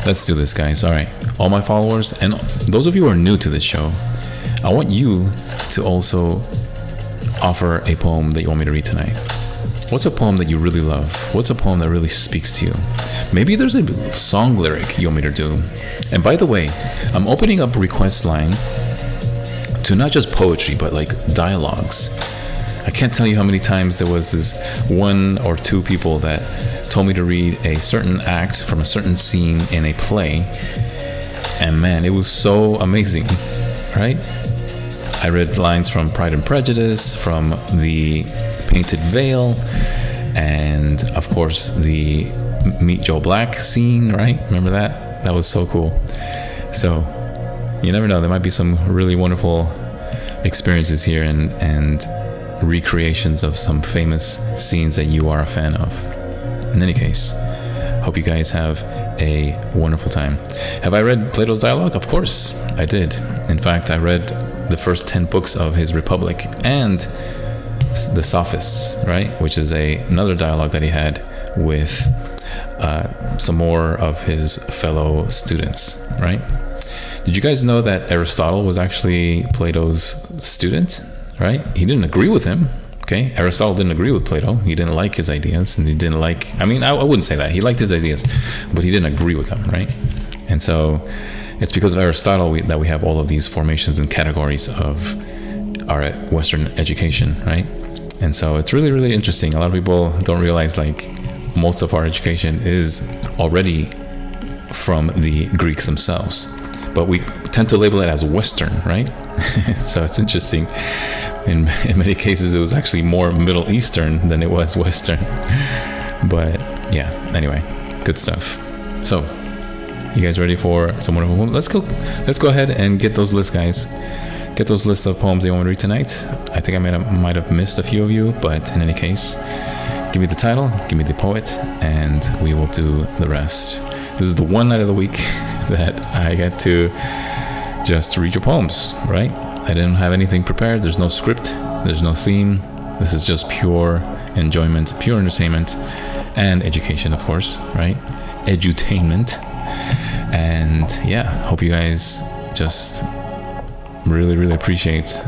Let's do this, guys. All right, all my followers and those of you who are new to this show, I want you to also offer a poem that you want me to read tonight. What's a poem that you really love? What's a poem that really speaks to you? Maybe there's a song lyric you want me to do. And by the way, I'm opening up a request line to not just poetry, but like dialogues. I can't tell you how many times there was this one or two people that told me to read a certain act from a certain scene in a play. And man, it was so amazing, right? I read lines from Pride and Prejudice, from The Painted Veil, and of course the Meet Joe Black scene, right? Remember that? That was so cool. So you never know, there might be some really wonderful experiences here and recreations of some famous scenes that you are a fan of. In any case, hope you guys have a wonderful time. Have I read Plato's Dialogue? Of course I did. In fact, I read the first 10 books of his Republic and the Sophists, right? Which is another dialogue that he had with some more of his fellow students, right? Did you guys know that Aristotle was actually Plato's student, right? He didn't agree with him, okay? Aristotle didn't agree with Plato. He didn't like his ideas, and he didn't like, I mean, I wouldn't say that. He liked his ideas, but he didn't agree with them, right? And so it's because of Aristotle that we have all of these formations and categories of our Western education, right? And so it's really, really interesting. A lot of people don't realize like most of our education is already from the Greeks themselves, but we tend to label it as Western, right? So it's interesting. In many cases, it was actually more Middle Eastern than it was Western. But yeah, anyway, good stuff. So you guys ready for some wonderful poems? Let's go ahead and get those lists, guys. Get those lists of poems that you want to read tonight. I think I might have missed a few of you, but in any case, give me the title, give me the poet, and we will do the rest. This is the one night of the week that I get to just read your poems, right? I didn't have anything prepared. There's no script. There's no theme. This is just pure enjoyment, pure entertainment, and education, of course, right? Edutainment. And yeah, hope you guys just really, really appreciate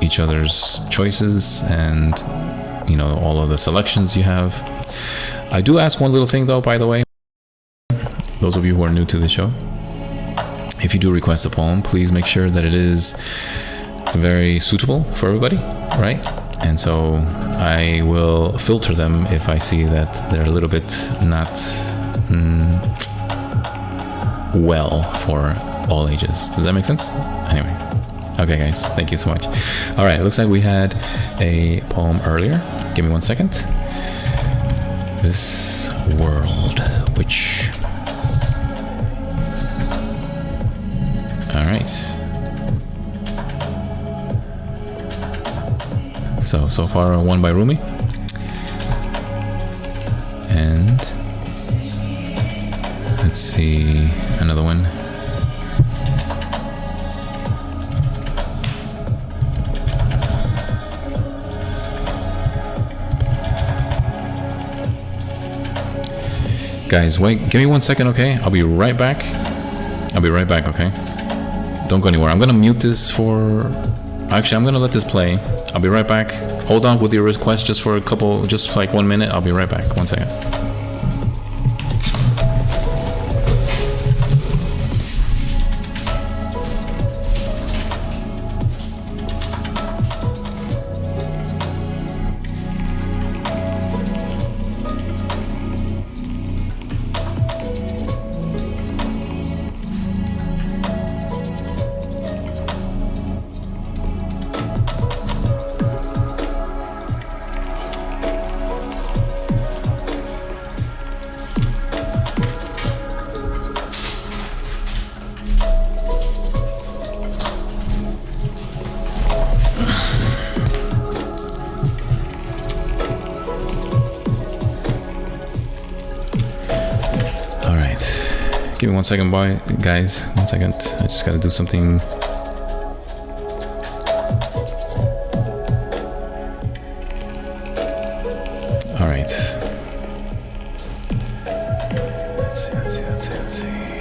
each other's choices and, you know, all of the selections you have. I do ask one little thing though, by the way, those of you who are new to the show, if you do request a poem, please make sure that it is very suitable for everybody, right? And so I will filter them if I see that they're a little bit not well for all ages. Does that make sense? Anyway. Okay, guys, thank you so much. All right, looks like we had a poem earlier. Give me 1 second. This world, which... All right. So far, one by Rumi. And let's see, another one. Guys, wait, give me 1 second, okay? I'll be right back. Okay? Don't go anywhere. I'm gonna mute this for... Actually, I'm gonna let this play. I'll be right back. Hold on with your request just for just like 1 minute. I'll be right back. 1 second. Give me 1 second, boy, guys. 1 second. I just gotta do something. All right. Let's see.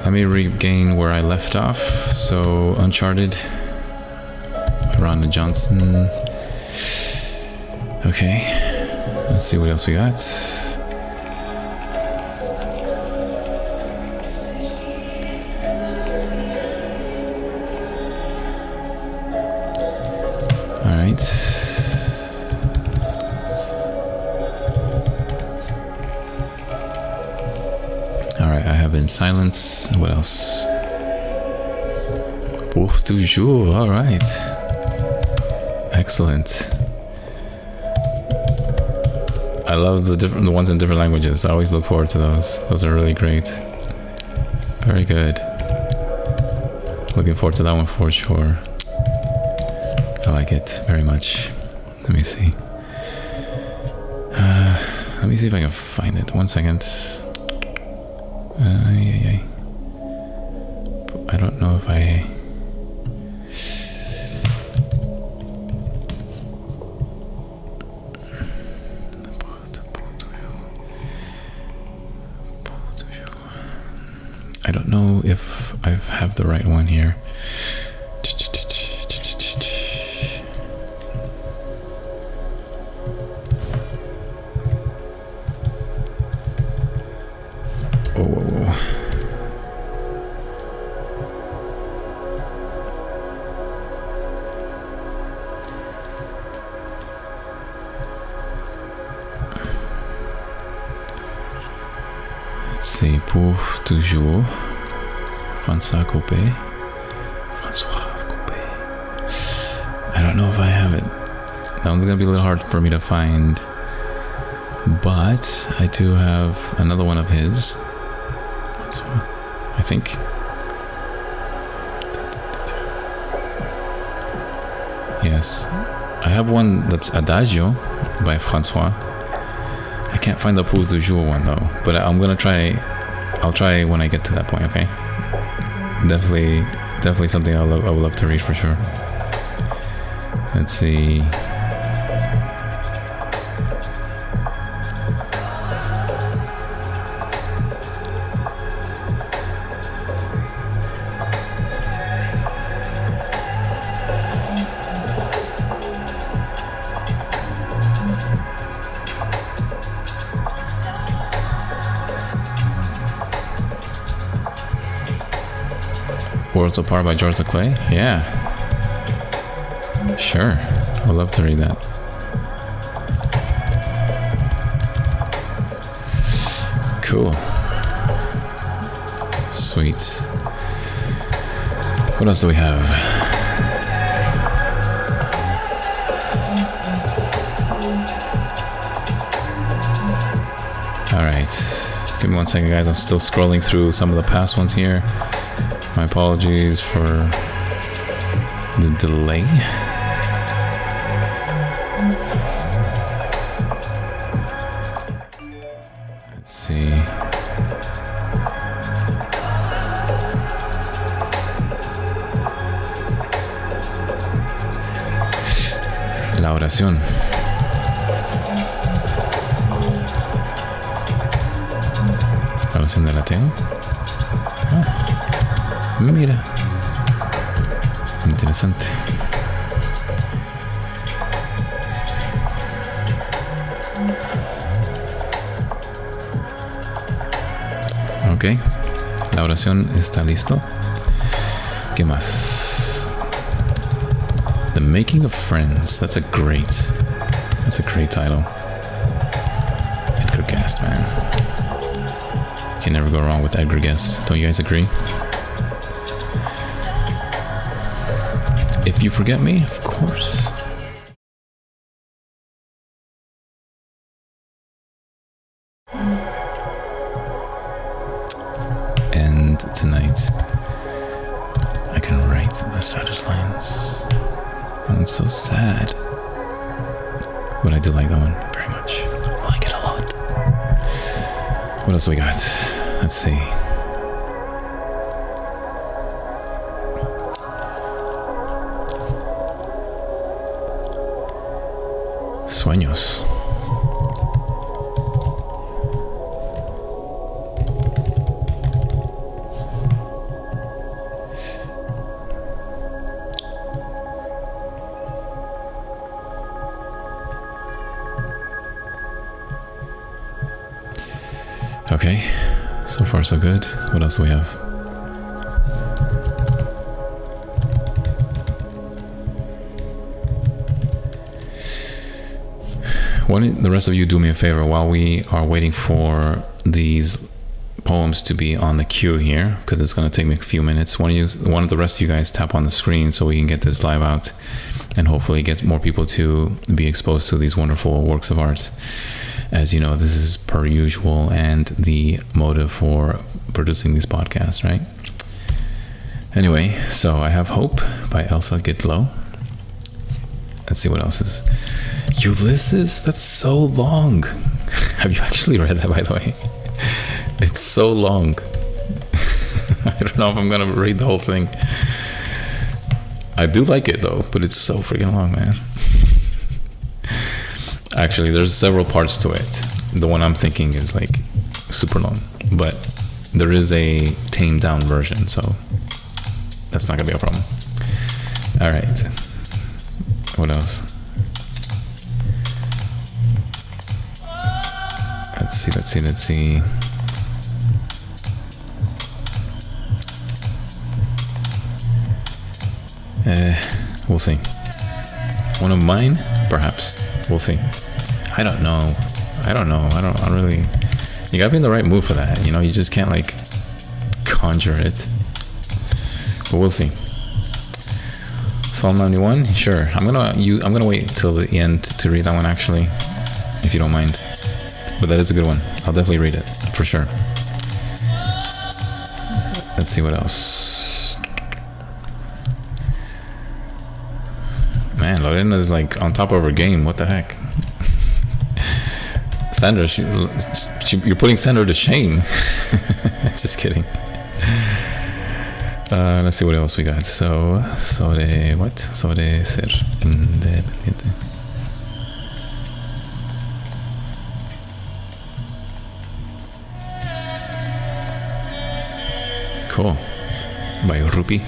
I may regain where I left off. So Uncharted, Rhonda Johnson. Okay, let's see what else we got. All right. I have In Silence. What else? Pour toujours. All right. Excellent. I love the ones in different languages. I always look forward to those. Those are really great. Very good. Looking forward to that one for sure. I like it very much. Let me see. Let me see if I can find it. 1 second. I don't know if I... I don't know if I have the right one here. C'est Pour toujours. François Coupé. I don't know if I have it. That one's gonna be a little hard for me to find. But I do have another one of his. I think. Yes. I have one that's Adagio by François. I can't find the Pour toujours one though, but I'm gonna try. I'll try when I get to that point. Okay. Definitely something I would love to read for sure. Let's see. Worlds Apart by George Clay? Yeah. Sure. I'd love to read that. Cool. Sweet. What else do we have? Alright. Give me 1 second, guys. I'm still scrolling through some of the past ones here. My apologies for the delay. Let's see. La oración. La oración del ateo. Mira, interesante. Ok, la oración está listo. ¿Qué más? The Making of Friends. That's a great title. Edgar Guest, man. Can never go wrong with Edgar Guest. Don't you guys agree? If You Forget Me, of course. And tonight, I can write the saddest lines. I'm so sad. But I do like that one very much. I like it a lot. What else we got? Let's see. Sueños. Okay, so far so good. What else do we have? Why don't the rest of you do me a favor while we are waiting for these poems to be on the queue here, because it's going to take me a few minutes. One of the rest of you guys tap on the screen so we can get this live out and hopefully get more people to be exposed to these wonderful works of art. As you know, this is per usual and the motive for producing these podcasts, right? Anyway, so I have Hope by Elsa Gitlow. Let's see what else is. Ulysses? That's so long. Have you actually read that, by the way? It's so long. I don't know if I'm gonna read the whole thing. I do like it though, but it's so freaking long, man. Actually, there's several parts to it. The one I'm thinking is like super long, but there is a tamed down version, so that's not gonna be a problem. All right. What else? Let's see. We'll see. One of mine, perhaps. We'll see. I don't know. I don't really. You gotta be in the right mood for that. You know, you just can't like conjure it. But we'll see. Psalm 91. Sure. I'm gonna wait till the end to read that one actually, if you don't mind. But that is a good one. I'll definitely read it for sure. Let's see what else. Man, Lorena's like on top of her game. What the heck? Sandra, you're putting Sandra to shame. Just kidding. Let's see what else we got. Sobre ser independiente. Cool. By Rupi.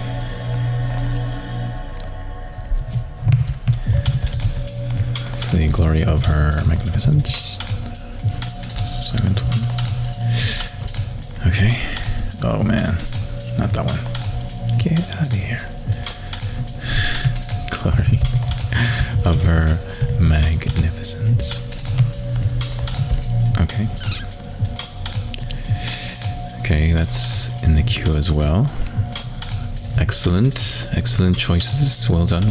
It's the glory of her magnificence. Second one. Okay. Oh man. Not that one. Get out of here. Glory of her magnificence. Okay. Okay, that's in the queue as well. Excellent choices. Well done.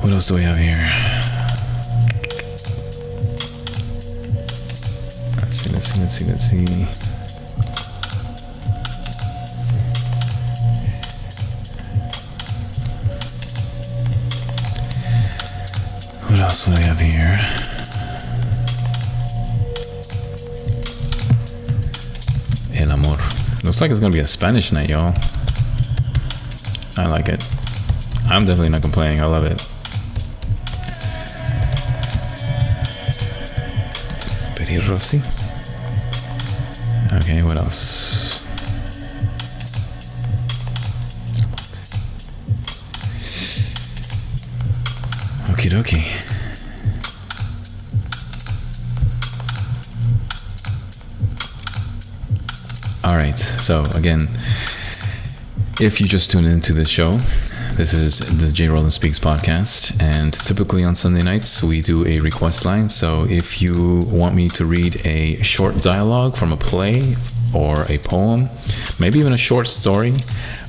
What else do we have here? Let's see. What else do we have here? El Amor. Looks like it's gonna be a Spanish night, y'all. I like it. I'm definitely not complaining. I love it. Peri Rossi. Okay, what else? Okie dokie. All right, so again, if you just tuned into this show, this is the J. Roland Speaks podcast, and typically on Sunday nights we do a request line. So if you want me to read a short dialogue from a play or a poem, maybe even a short story,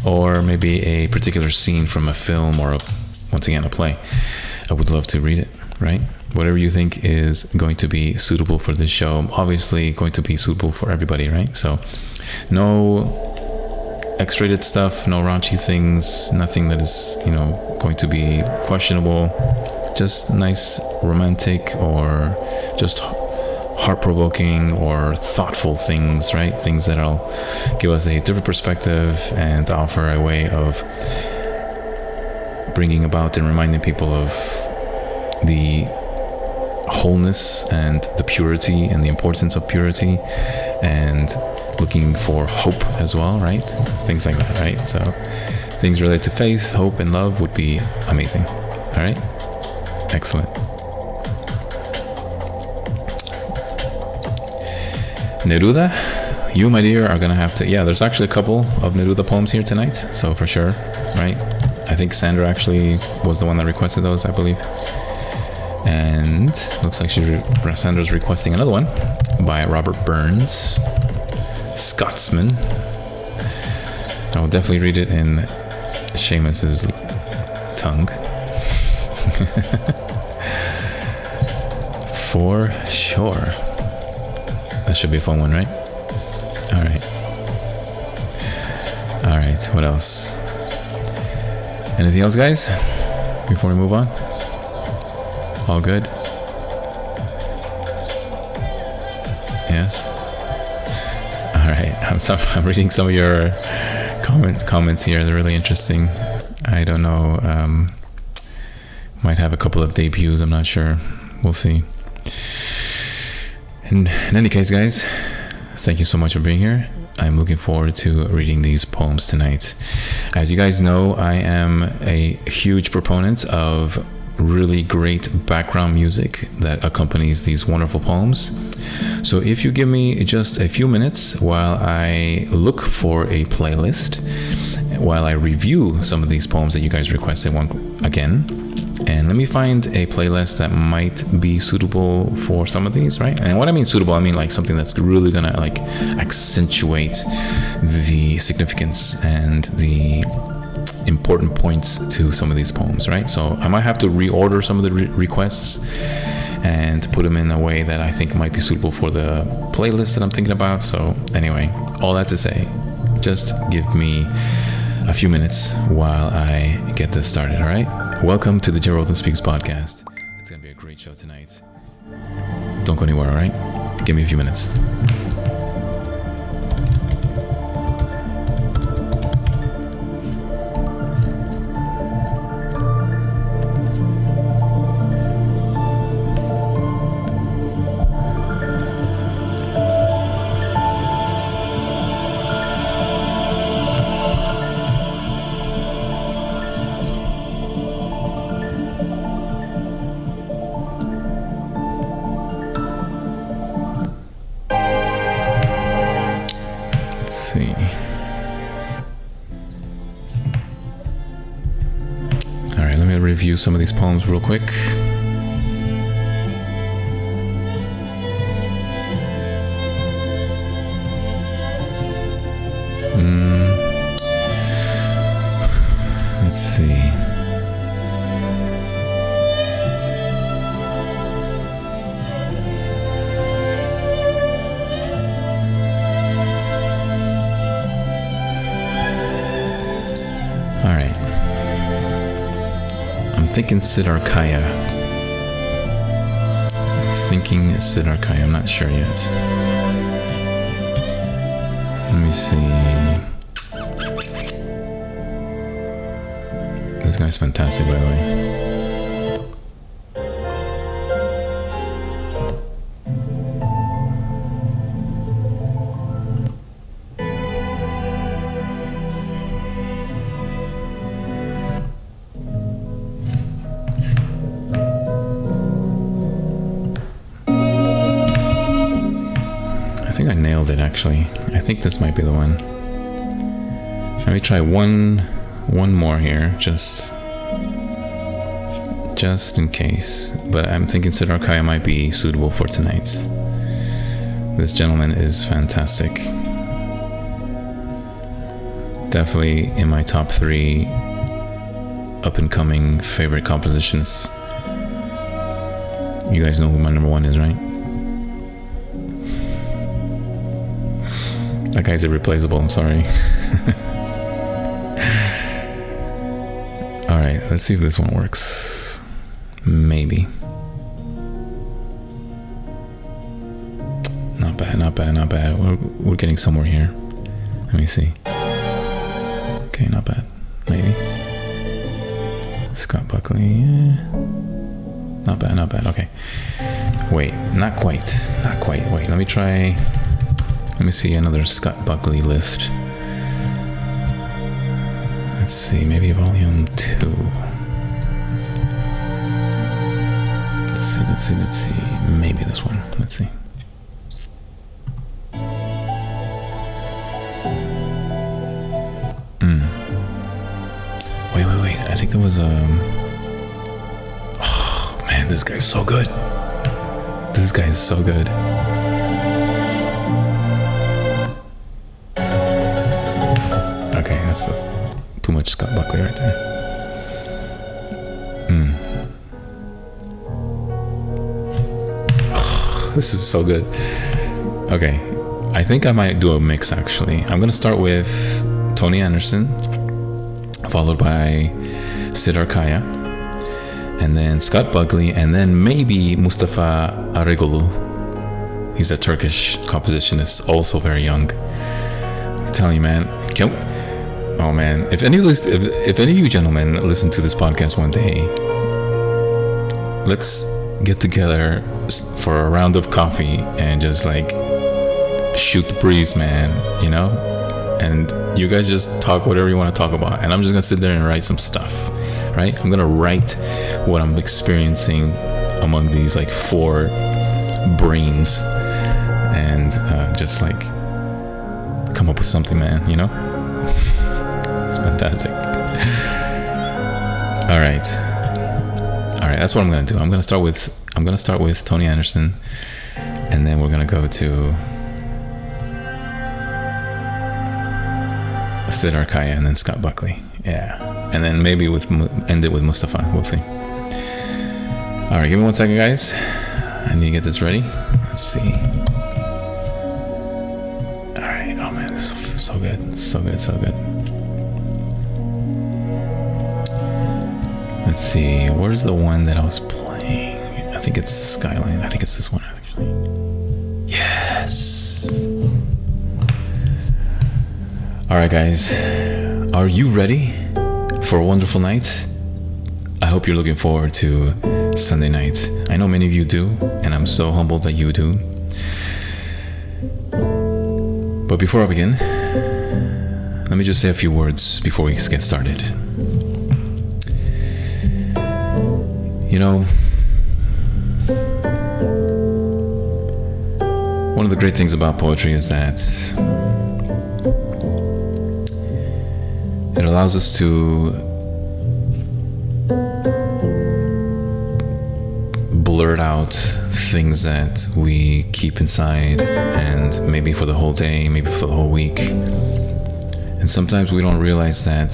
or maybe a particular scene from a film or once again a play, I would love to read it, right? Whatever you think is going to be suitable for this show, obviously going to be suitable for everybody, right? So no X-rated stuff, no raunchy things, nothing that is, going to be questionable. Just nice romantic or just heart-provoking or thoughtful things, right? Things that'll give us a different perspective and offer a way of bringing about and reminding people of the wholeness and the purity and the importance of purity, and looking for hope as well, right? Things like that, right? So things related to faith, hope, and love would be amazing. All right? Excellent. Neruda, you, my dear, are gonna have to. Yeah, there's actually a couple of Neruda poems here tonight, so for sure, right? I think Sandra actually was the one that requested those, I believe. And looks like Sandra's requesting another one by Robert Burns, Scotsman. I will definitely read it in Seamus's tongue. For sure. That should be a fun one, right? All right, what else? Anything else, guys, before we move on? All good? Yes? All right, I'm reading some of your comments here. They're really interesting. I don't know, might have a couple of debuts, I'm not sure. We'll see. In any case, guys, thank you so much for being here. I'm looking forward to reading these poems tonight. As you guys know, I am a huge proponent of really great background music that accompanies these wonderful poems. So if you give me just a few minutes while I look for a playlist, while I review some of these poems that you guys requested again, and let me find a playlist that might be suitable for some of these, right? And what I mean suitable, I mean like something that's really gonna like accentuate the significance and the important points to some of these poems, right? So I might have to reorder some of the requests and put them in a way that I think might be suitable for the playlist that I'm thinking about. So anyway, all that to say, just give me a few minutes while I get this started, all right? Welcome to the Geraldton Speaks podcast. It's gonna be a great show tonight. Don't go anywhere, all right? Give me a few minutes. Review some of these poems real quick. Let's see. All right. Thinking Siddharkaya. I'm not sure yet. Let me see. This guy's fantastic, by the way. I think I nailed it, actually. I think this might be the one. Let me try one more here, just in case. But I'm thinking Siddharkaya might be suitable for tonight. This gentleman is fantastic. Definitely in my top 3 up-and-coming favorite compositions. You guys know who my number 1 is, right? That guy's irreplaceable, I'm sorry. Alright, let's see if this one works. Maybe. Not bad. We're getting somewhere here. Let me see. Okay, not bad. Maybe. Scott Buckley, yeah. Not bad. Okay. Wait, not quite. Wait, let me try. Let me see another Scott Buckley list. Let's see, maybe volume 2. Let's see. Maybe this one. Let's see. Wait. I think there was oh man, this guy's so good. This guy is so good. Okay, that's too much Scott Buckley right there. Oh, this is so good. Okay, I think I might do a mix actually. I'm gonna start with Tony Anderson, followed by Siddhar Kaya, and then Scott Buckley, and then maybe Mustafa Arigolu. He's a Turkish compositionist, also very young. I'm telling you, man. Oh man, if any of you gentlemen listen to this podcast one day, let's get together for a round of coffee and just like shoot the breeze, man, you know? And you guys just talk whatever you want to talk about, and I'm just gonna sit there and write some stuff, right? I'm gonna write what I'm experiencing among these like 4 brains, and just like come up with something, man, you know? It's fantastic. All right, that's what I'm gonna do. I'm gonna start with Tony Anderson, and then we're gonna go to Siddhar Kaya, and then Scott Buckley. Yeah, and then maybe end it with Mustafa. We'll see. All right, give me 1 second, guys. I need to get this ready. Let's see. All right. Oh man, this is so good, so good. Let's see. Where's the one that I was playing? I think it's Skyline. I think it's this one actually. Yes. All right, guys, are you ready for a wonderful night? I hope you're looking forward to Sunday night. I know many of you do, and I'm so humbled that you do. But before I begin, let me just say a few words before we get started. You know, one of the great things about poetry is that it allows us to blurt out things that we keep inside, and maybe for the whole day, maybe for the whole week. And sometimes we don't realize that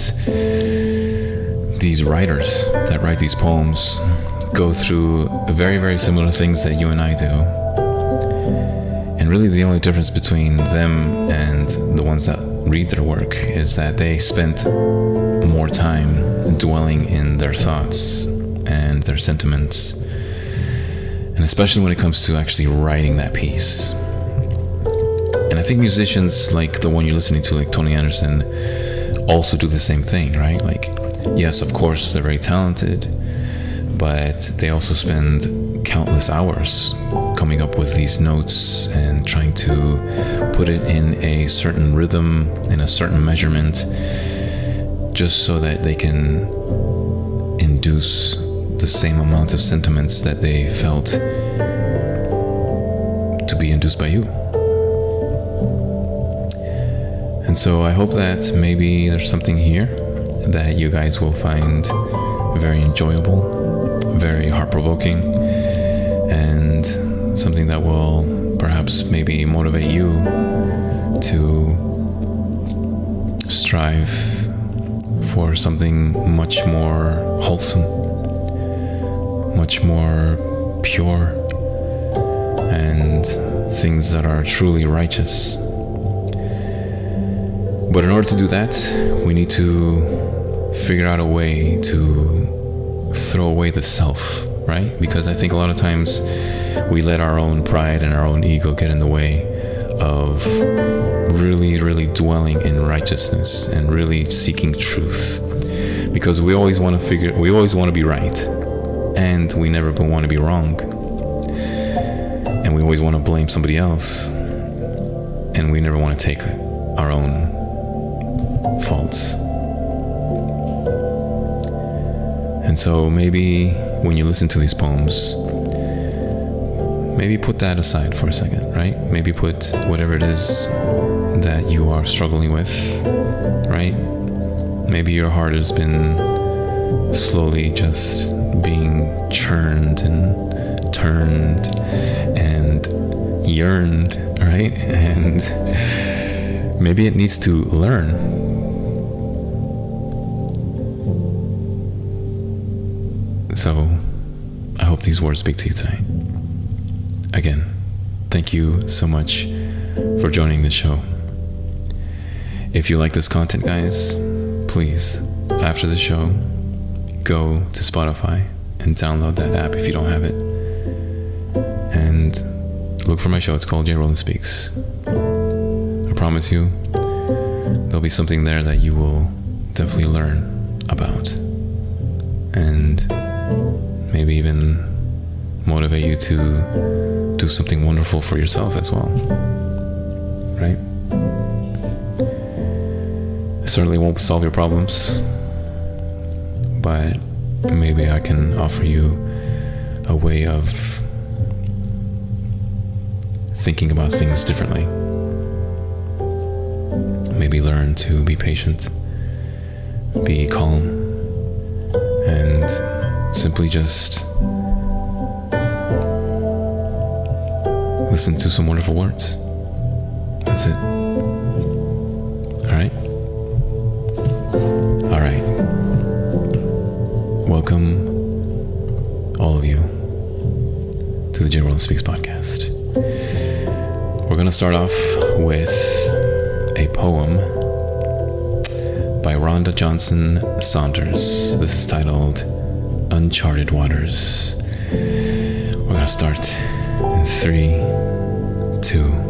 these writers that write these poems go through very, very similar things that you and I do. And really the only difference between them and the ones that read their work is that they spent more time dwelling in their thoughts and their sentiments, and especially when it comes to actually writing that piece. And I think musicians like the one you're listening to, like Tony Anderson, also do the same thing, right? Like, yes, of course, they're very talented, but they also spend countless hours coming up with these notes and trying to put it in a certain rhythm, in a certain measurement, just so that they can induce the same amount of sentiments that they felt to be induced by you. And so I hope that maybe there's something here that you guys will find very enjoyable, very heart-provoking, and something that will perhaps maybe motivate you to strive for something much more wholesome, much more pure, and things that are truly righteous. But in order to do that, we need to figure out a way to throw away the self, right? Because I think a lot of times we let our own pride and our own ego get in the way of really, really dwelling in righteousness and really seeking truth. Because we always want to be right, and we never want to be wrong. And we always want to blame somebody else, and we never want to take our own faults. And so maybe when you listen to these poems, maybe put that aside for a second, right? Maybe put whatever it is that you are struggling with, right? Maybe your heart has been slowly just being churned and turned and yearned, right? And maybe it needs to learn. So I hope these words speak to you tonight. Again, thank you so much for joining the show. If you like this content, guys, please, after the show, go to Spotify and download that app if you don't have it. And look for my show. It's called J. Roland Speaks. I promise you, there'll be something there that you will definitely learn about. And maybe even motivate you to do something wonderful for yourself as well. Right? I certainly won't solve your problems, but maybe I can offer you a way of thinking about things differently. Maybe learn to be patient, be calm, and simply just listen to some wonderful words. That's it. Alright? Alright. Welcome, all of you, to the J. Roland Speaks podcast. We're going to start off with a poem by Rhonda Johnson Saunders. This is titled Uncharted Waters. We're going to start in 3, 2.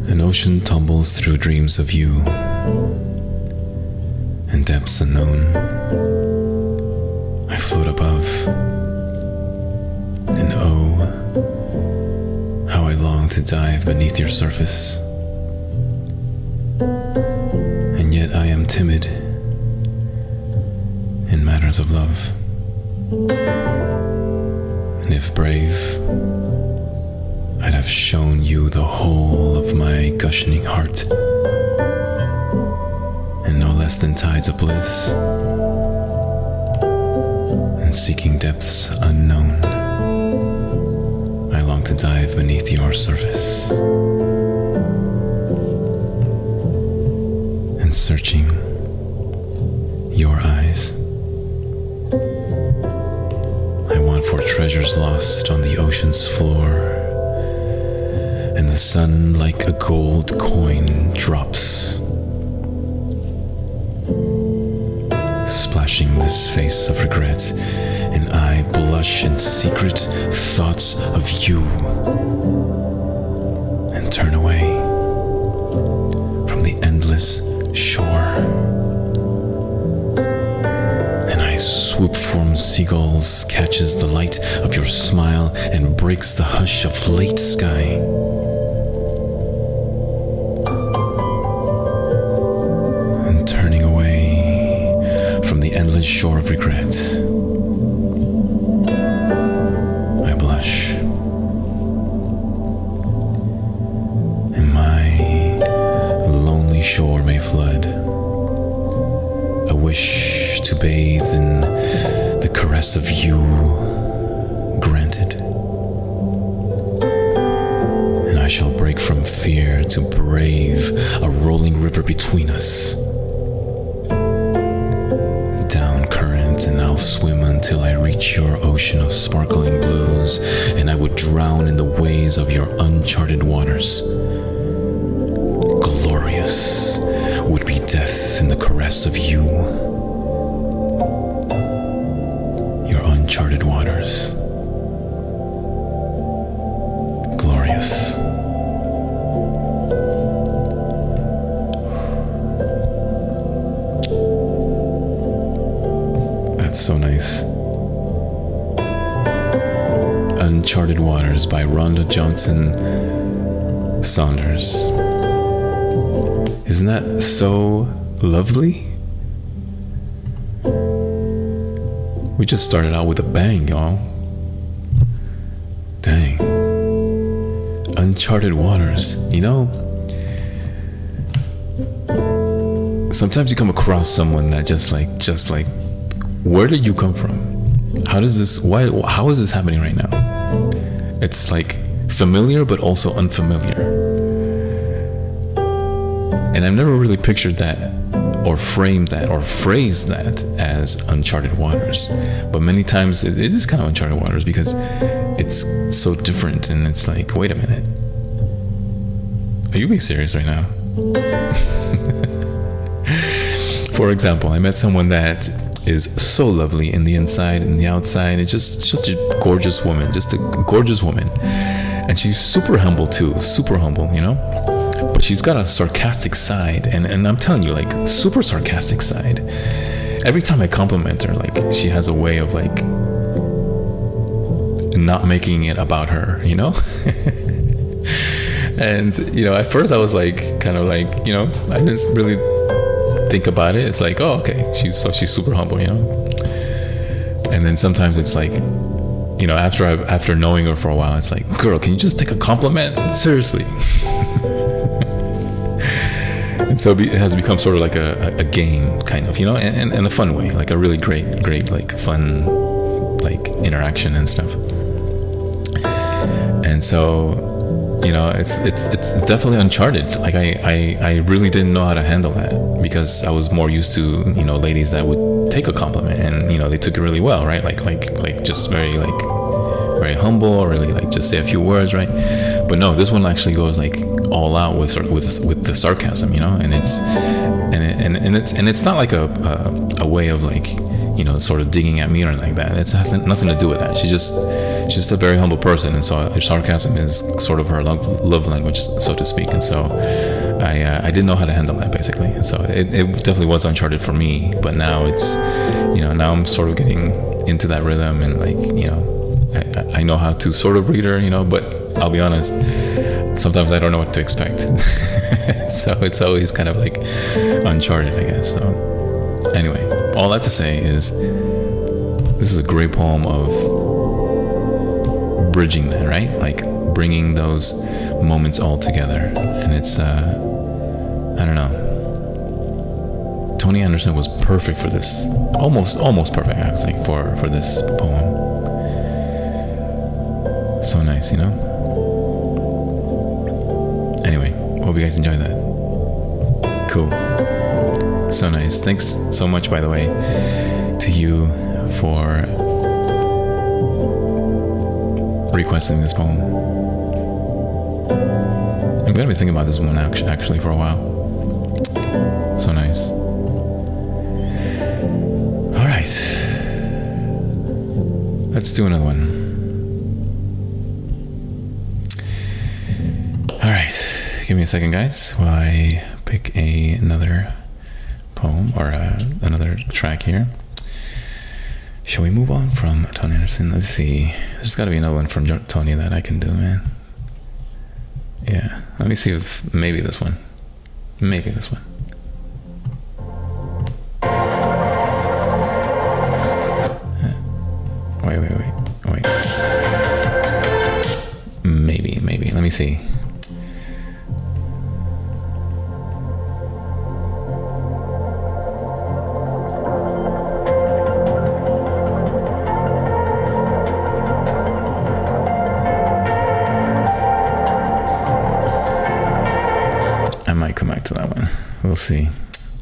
An ocean tumbles through dreams of you and depths unknown. I float above, and oh, how I long to dive beneath your surface. And yet I am timid in matters of love. And if brave, I'd have shown you the whole of my gushing heart, and no less than tides of bliss, and seeking depths unknown, I long to dive beneath your surface, and searching your eyes, I want for treasures lost on the ocean's floor. And the sun like a gold coin drops, splashing this face of regret, and I blush in secret thoughts of you, and turn away from the endless shore. And I swoop from seagulls, catches the light of your smile, and breaks the hush of late sky. Turning away from the endless shore of regret, I blush, and my lonely shore may flood, a wish to bathe in the caress of you granted, and I shall break from fear to brave a rolling river between us. And I'll swim until I reach your ocean of sparkling blues, and I would drown in the waves of your uncharted waters. Glorious would be death in the caress of you, your uncharted waters. Glorious. That's so nice. Uncharted Waters by Rhonda Johnson Saunders. Isn't that so lovely? We just started out with a bang, y'all. Dang. Uncharted Waters. You know, sometimes you come across someone that just like, where did you come from? How is this happening right now? It's like familiar, but also unfamiliar. And I've never really pictured that or framed that or phrased that as uncharted waters. But many times it is kind of uncharted waters because it's so different, and it's like, wait a minute. Are you being serious right now? For example, I met someone that is so lovely in the inside and the outside. It's just a gorgeous woman, and she's super humble too, super humble, you know. But she's got a sarcastic side, and I'm telling you, like, super sarcastic side. Every time I compliment her, like, she has a way of like not making it about her, you know. And you know, at first I was like, kind of like, you know, I didn't really think about it. It's like, oh, okay, she's super humble, you know. And then sometimes it's like, you know, after knowing her for a while, it's like, girl, can you just take a compliment? Seriously. And so it has become sort of like a game, kind of, you know, and a fun way, like a really great, like fun, like interaction and stuff. And so, you know, it's definitely uncharted. Like I really didn't know how to handle that, because I was more used to, you know, ladies that would take a compliment and, you know, they took it really well, right? Like just very humble, or really like just say a few words, right? But no, this one actually goes like all out with the sarcasm, you know, and it's not like a way of like, you know, sort of digging at me or anything like that. It's nothing to do with that. She's just a very humble person, and so sarcasm is sort of her love language, so to speak. And so I didn't know how to handle that, basically. And so it definitely was uncharted for me. But now it's, you know, now I'm sort of getting into that rhythm, and like, you know, I know how to sort of read her, you know. But I'll be honest, sometimes I don't know what to expect. So it's always kind of like uncharted, I guess. So anyway, all that to say is, this is a great poem of bridging that, right? Like bringing those moments all together. And it's I don't know, Tony Anderson was perfect for this, almost perfect actually for this poem. So nice, you know. Anyway, hope you guys enjoyed that. Cool. So nice. Thanks so much, by the way, to you for requesting this poem. I'm gonna be thinking about this one actually for a while. So nice. All right, let's do another one. All right, give me a second, guys, while I pick another poem or another track here. Shall we move on from Tony Anderson? Let's see. There's got to be another one from Tony that I can do, man. Yeah. Let me see if maybe this one. Maybe this one. Wait. Maybe. Let me see. We'll see.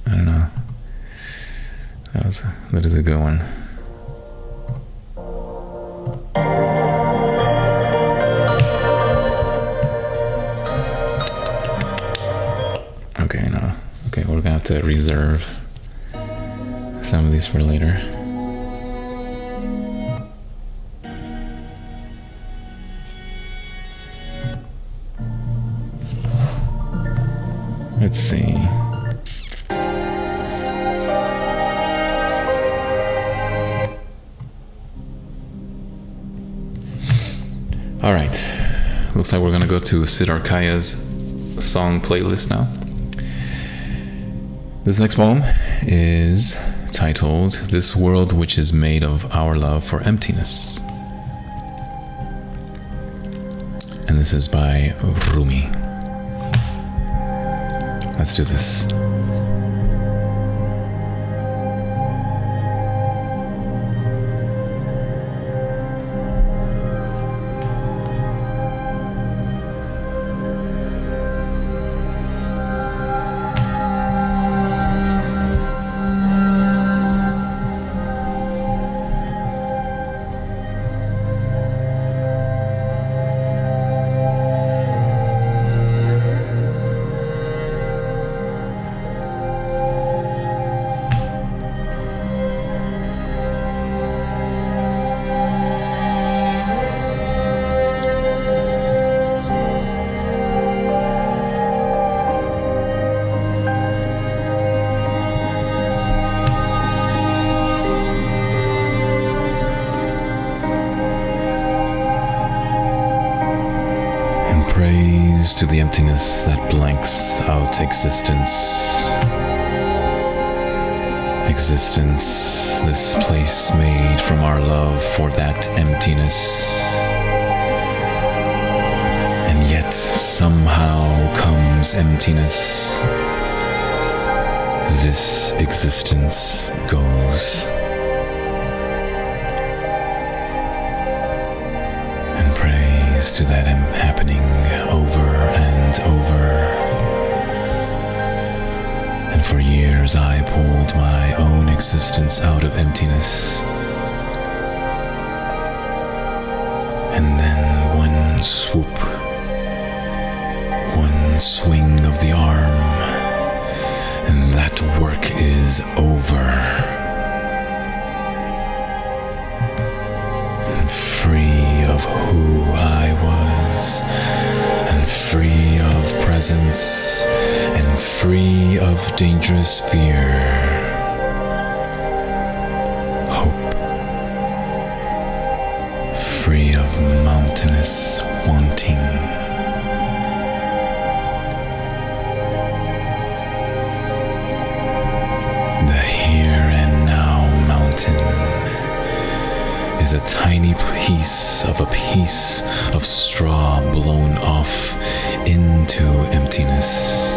I don't know. That is a good one. Okay, no. Okay, we're gonna have to reserve some of these for later. Let's see. All right. Looks like we're going to go to Sid Arkaya's song playlist now. This next poem is titled This World Which Is Made of Our Love for Emptiness. And this is by Rumi. Let's do this. Praise to the emptiness that blanks out existence. Existence, this place made from our love for that emptiness. And yet somehow comes emptiness. This existence goes. And praise to that happening over and over. And for years I pulled my own existence out of emptiness. And then one swoop, one swing of the arm, and that work is over. And free of who I was, and free of presence, and free of dangerous fear. Hope, free of mountainous wanting. The here and now mountain is a tiny piece of straw blown off into emptiness.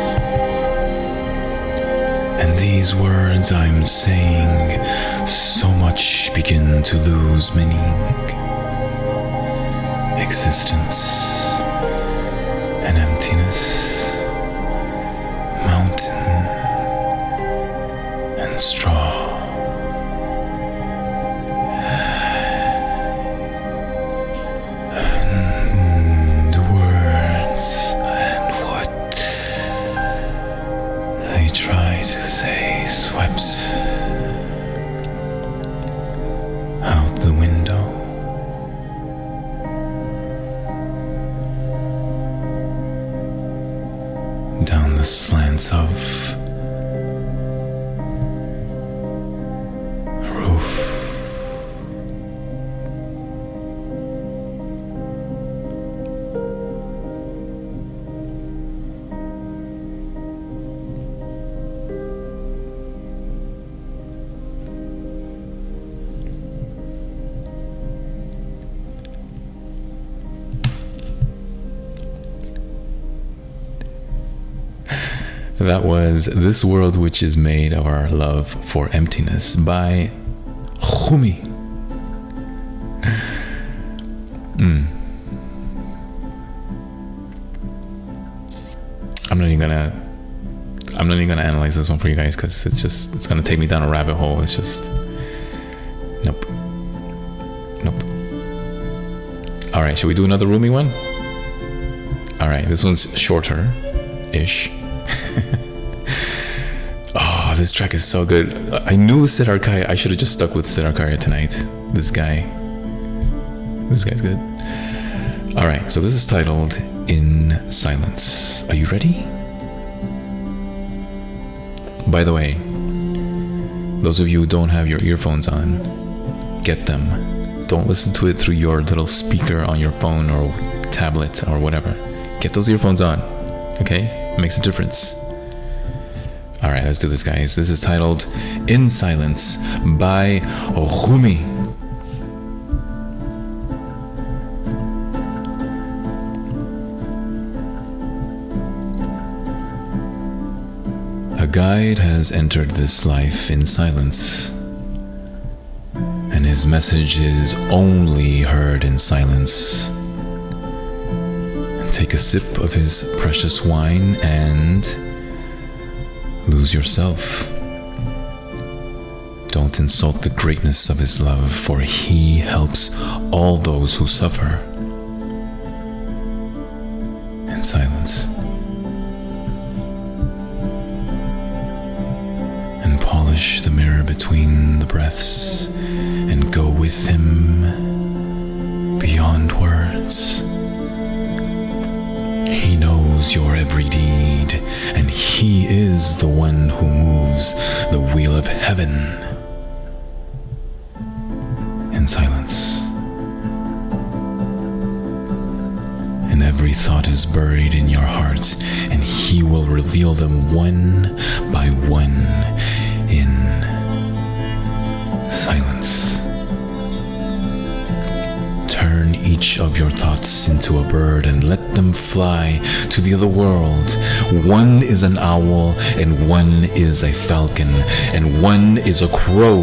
And these words I'm saying so much begin to lose meaning. Existence and emptiness, mountain and straw. And words and what they try to say swept out the window. Down the slants of a roof. That was This World Which Is Made of Our Love for Emptiness by Rumi. I'm not even gonna analyze this one for you guys because it's gonna take me down a rabbit hole. It's just nope. All right, should we do another Rumi one? All right, this one's shorter-ish. Oh, this track is so good. I knew Sid Arkaya. I should have just stuck with Sid Arkaya tonight. This guy's good. All right, so this is titled In Silence. Are you ready? By the way, those of you who don't have your earphones on, get them. Don't listen to it through your little speaker on your phone or tablet or whatever. Get those earphones on, okay? It makes a difference. All right, let's do this, guys. This is titled In Silence by Rumi. A guide has entered this life in silence, and his message is only heard in silence. Take a sip of his precious wine and lose yourself. Don't insult the greatness of his love, for he helps all those who suffer. In silence. And polish the mirror between the breaths and go with him beyond words. He knows your every deed, and he is the one who moves the wheel of heaven. In silence. And every thought is buried in your heart, and he will reveal them one by one in silence. Turn each of your thoughts into a bird and let them fly to the other world. One is an owl, and one is a falcon, and one is a crow,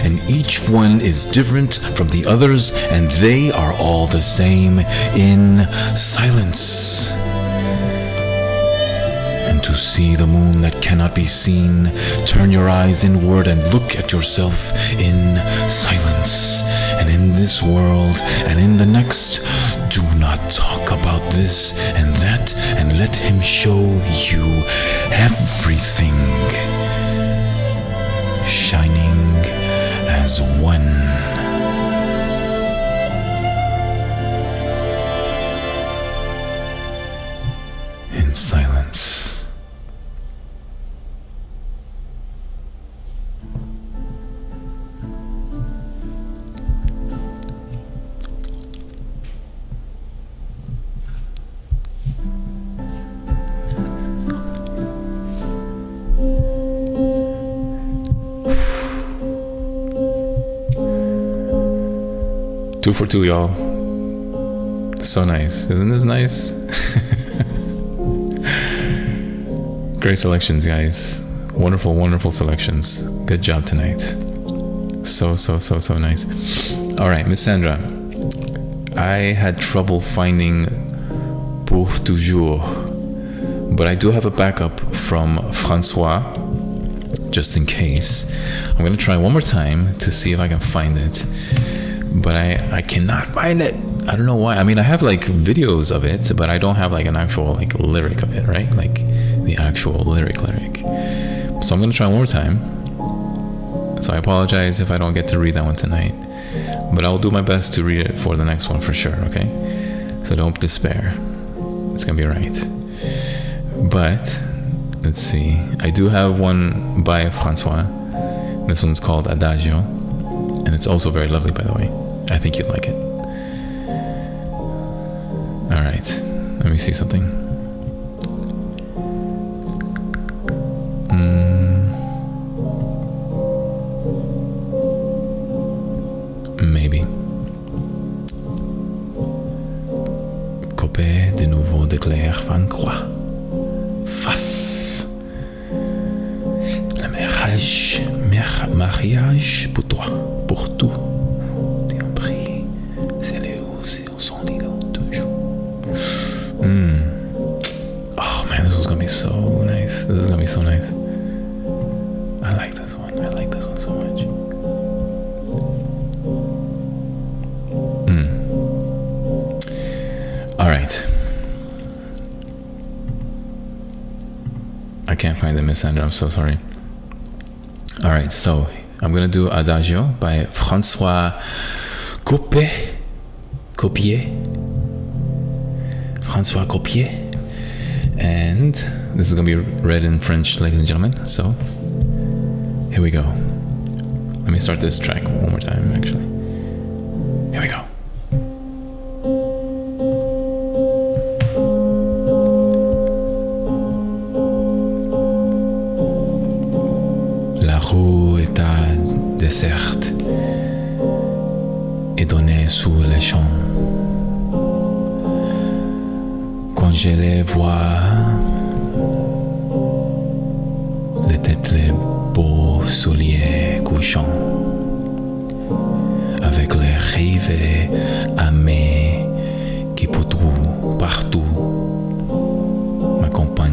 and each one is different from the others, and they are all the same in silence. And to see the moon that cannot be seen, turn your eyes inward and look at yourself in silence. And in this world and in the next, do not talk about this and that, and let him show you everything, shining as one. In silence. Two for two, y'all. So nice. Isn't this nice? Great selections, guys. Wonderful, wonderful selections. Good job tonight. So nice. All right, Miss Sandra. I had trouble finding Pour Toujours, but I do have a backup from Francois, just in case. I'm going to try one more time to see if I can find it. But I cannot find it. I don't know why. I mean, I have like videos of it, but I don't have like an actual like lyric of it, right? Like the actual lyric. So I'm gonna try one more time. So I apologize if I don't get to read that one tonight, but I'll do my best to read it for the next one for sure, okay? So don't despair. It's gonna be right. But let's see. I do have one by Francois. This one's called Adagio, and it's also very lovely, by the way. I think you'd like it. All right, let me see something. Maybe. Copé de nouveau de Claire Van Croix. Face. Le mariage pour toi, pour tout. Oh man, this one's gonna be so nice. This is gonna be so nice. I like this one. I like this one so much. All right. I can't find the Miss Sandra. I'm so sorry. All right, so I'm gonna do Adagio by Francois Copier. Francois Copier. And this is going to be read in French, ladies and gentlemen. So, here we go. Let me start this track one more time, actually. Here we go. La rue était déserte et donnait sous les champs. Quand je les vois, les têtes, les beaux souliers couchants, avec les rêves amés qui partout m'accompagnent.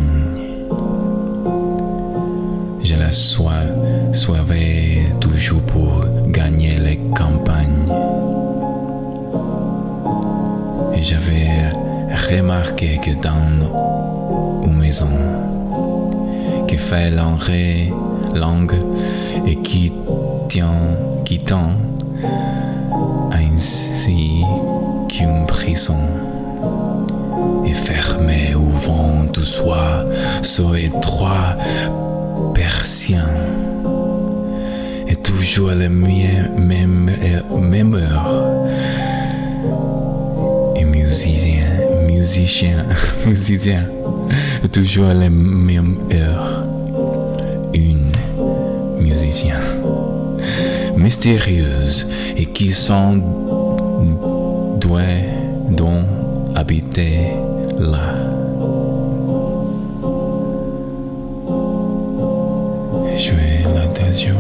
Je la soivais toujours pour gagner les campagnes. Et j'avais remarqué que dans une maison qui fait langue et qui tend ainsi qu'une prison est fermée au vent du soir sur étroit persien et toujours la même heure. Et musicien, toujours la même heure. Une musicien mystérieuse et qui sont doués dont habiter là. Et jouer l'adagio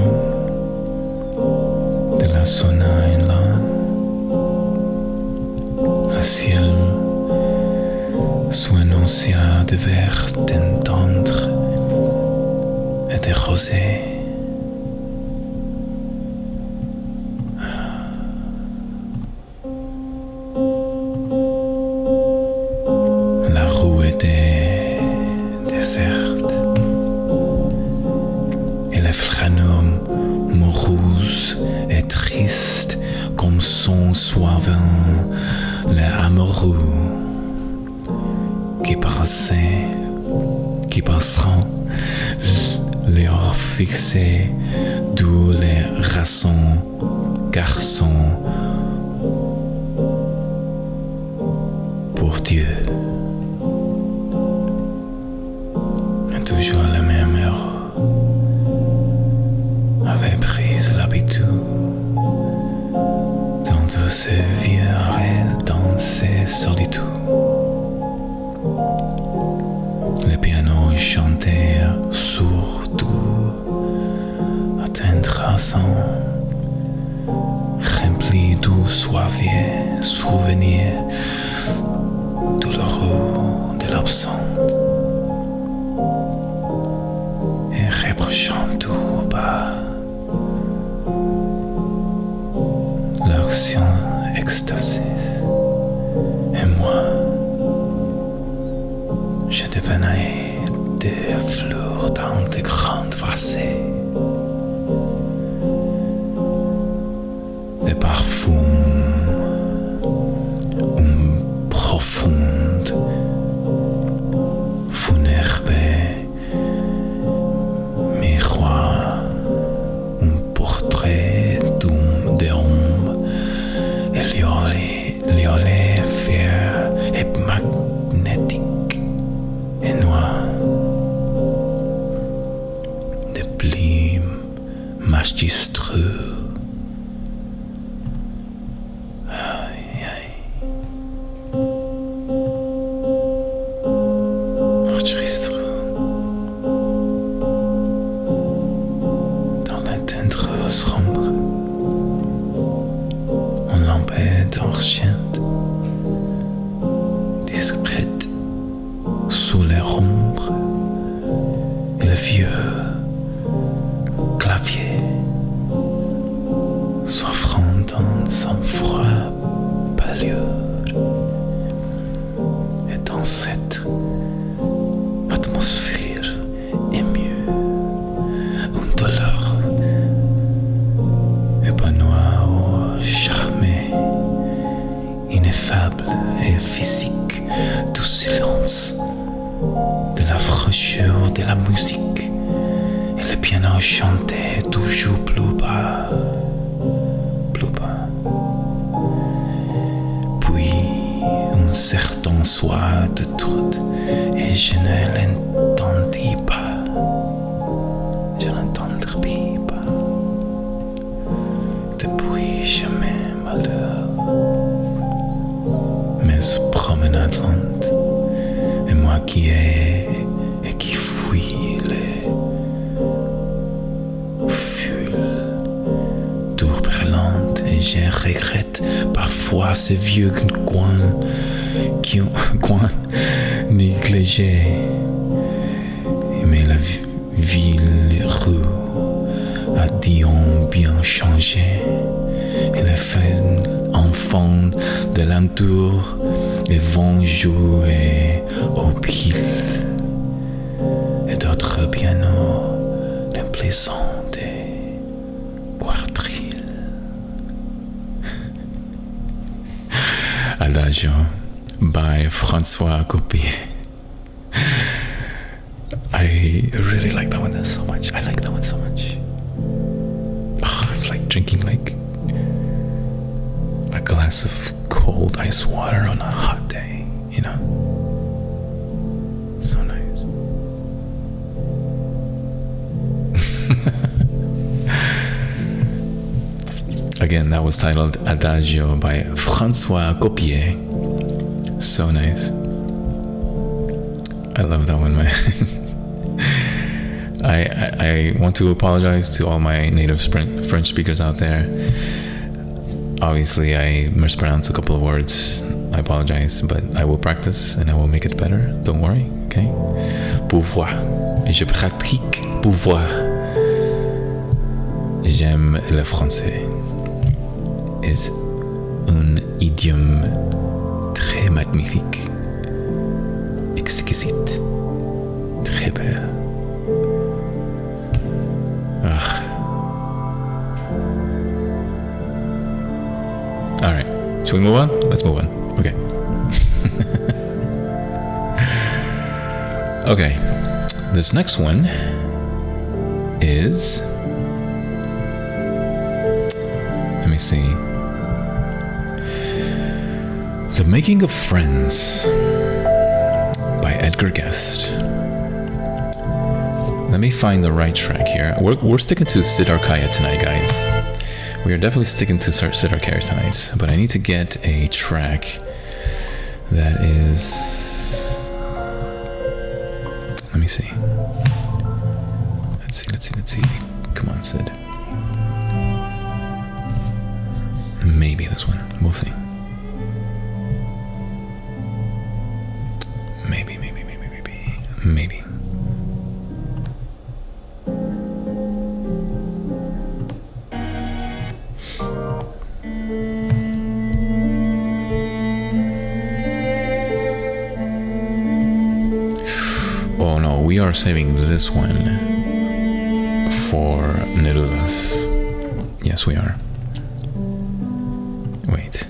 de la sonnerie là. Le ciel sous un océan de vert tendre et de rosé. La rue était déserte et les flâneurs moroses et tristes comme son souverain les amoureux qui passeront leur fixer d'où les raçons garçons pour Dieu. Toujours la même heure avait pris l'habitude d'entendre ce vieux arrêt dans ses solitudes. Le piano chantait surtout atteindre son rempli de souvenirs douloureux de l'absente et reprochant tout bas l'action extasie. Et moi, je devenais des fleurs dans de grandes vassées, des parfums, profonde, funèbre, miroir, un portrait d'homme, liolé, fier et magnétique et noir, des plis magistreux. D'argent, discrète sous les ombres, et le vieux clavier s'offrant dans son froid pâleur. Et dans cette atmosphère émue, une douleur épanouie ou charmée, ineffable et physique, du silence, de la fraîcheur de la musique, et le piano chantait toujours plus bas, un certain soir de truc et je ne l'entendis pas. Je n'entendis pas. Depuis jamais malheur. Mes promenades lentes et moi qui ai et qui fuis les foules tourbelantes et je regrette parfois ces vieux coins qui ont négligé. Mais la ville rue a dit ont bien changé et les fêtes enfants de l'entour et vont jouer au pile et d'autres pianos les plaisants des quadrilles. Adagio by François Copier. I really like that one so much. I like that one so much. Oh, it's like drinking like a glass of cold ice water on a hot day, you know? So nice. Again, that was titled Adagio by François Copier. So nice. I love that one, man. I want to apologize to all my native French speakers out there. Obviously, I mispronounced a couple of words. I apologize, but I will practice and I will make it better. Don't worry, okay? Pouvoir. Je pratique pouvoir. J'aime le français. C'est un idiome très magnifique, exquisite, très belle. Ah. All right, should we move on? Let's move on. Okay. Okay, this next one is, let me see, The Making of Friends by Edgar Guest. Let me find the right track here. We're sticking to Siddhar Kaya tonight, guys. We are definitely sticking to Siddhar Kaya tonight, but I need to get a track that is... Let me see. Let's see. Come on, Sid. Maybe this one. We'll see. Maybe. Oh no, we are saving this one for Nerudas. Yes, we are. Wait.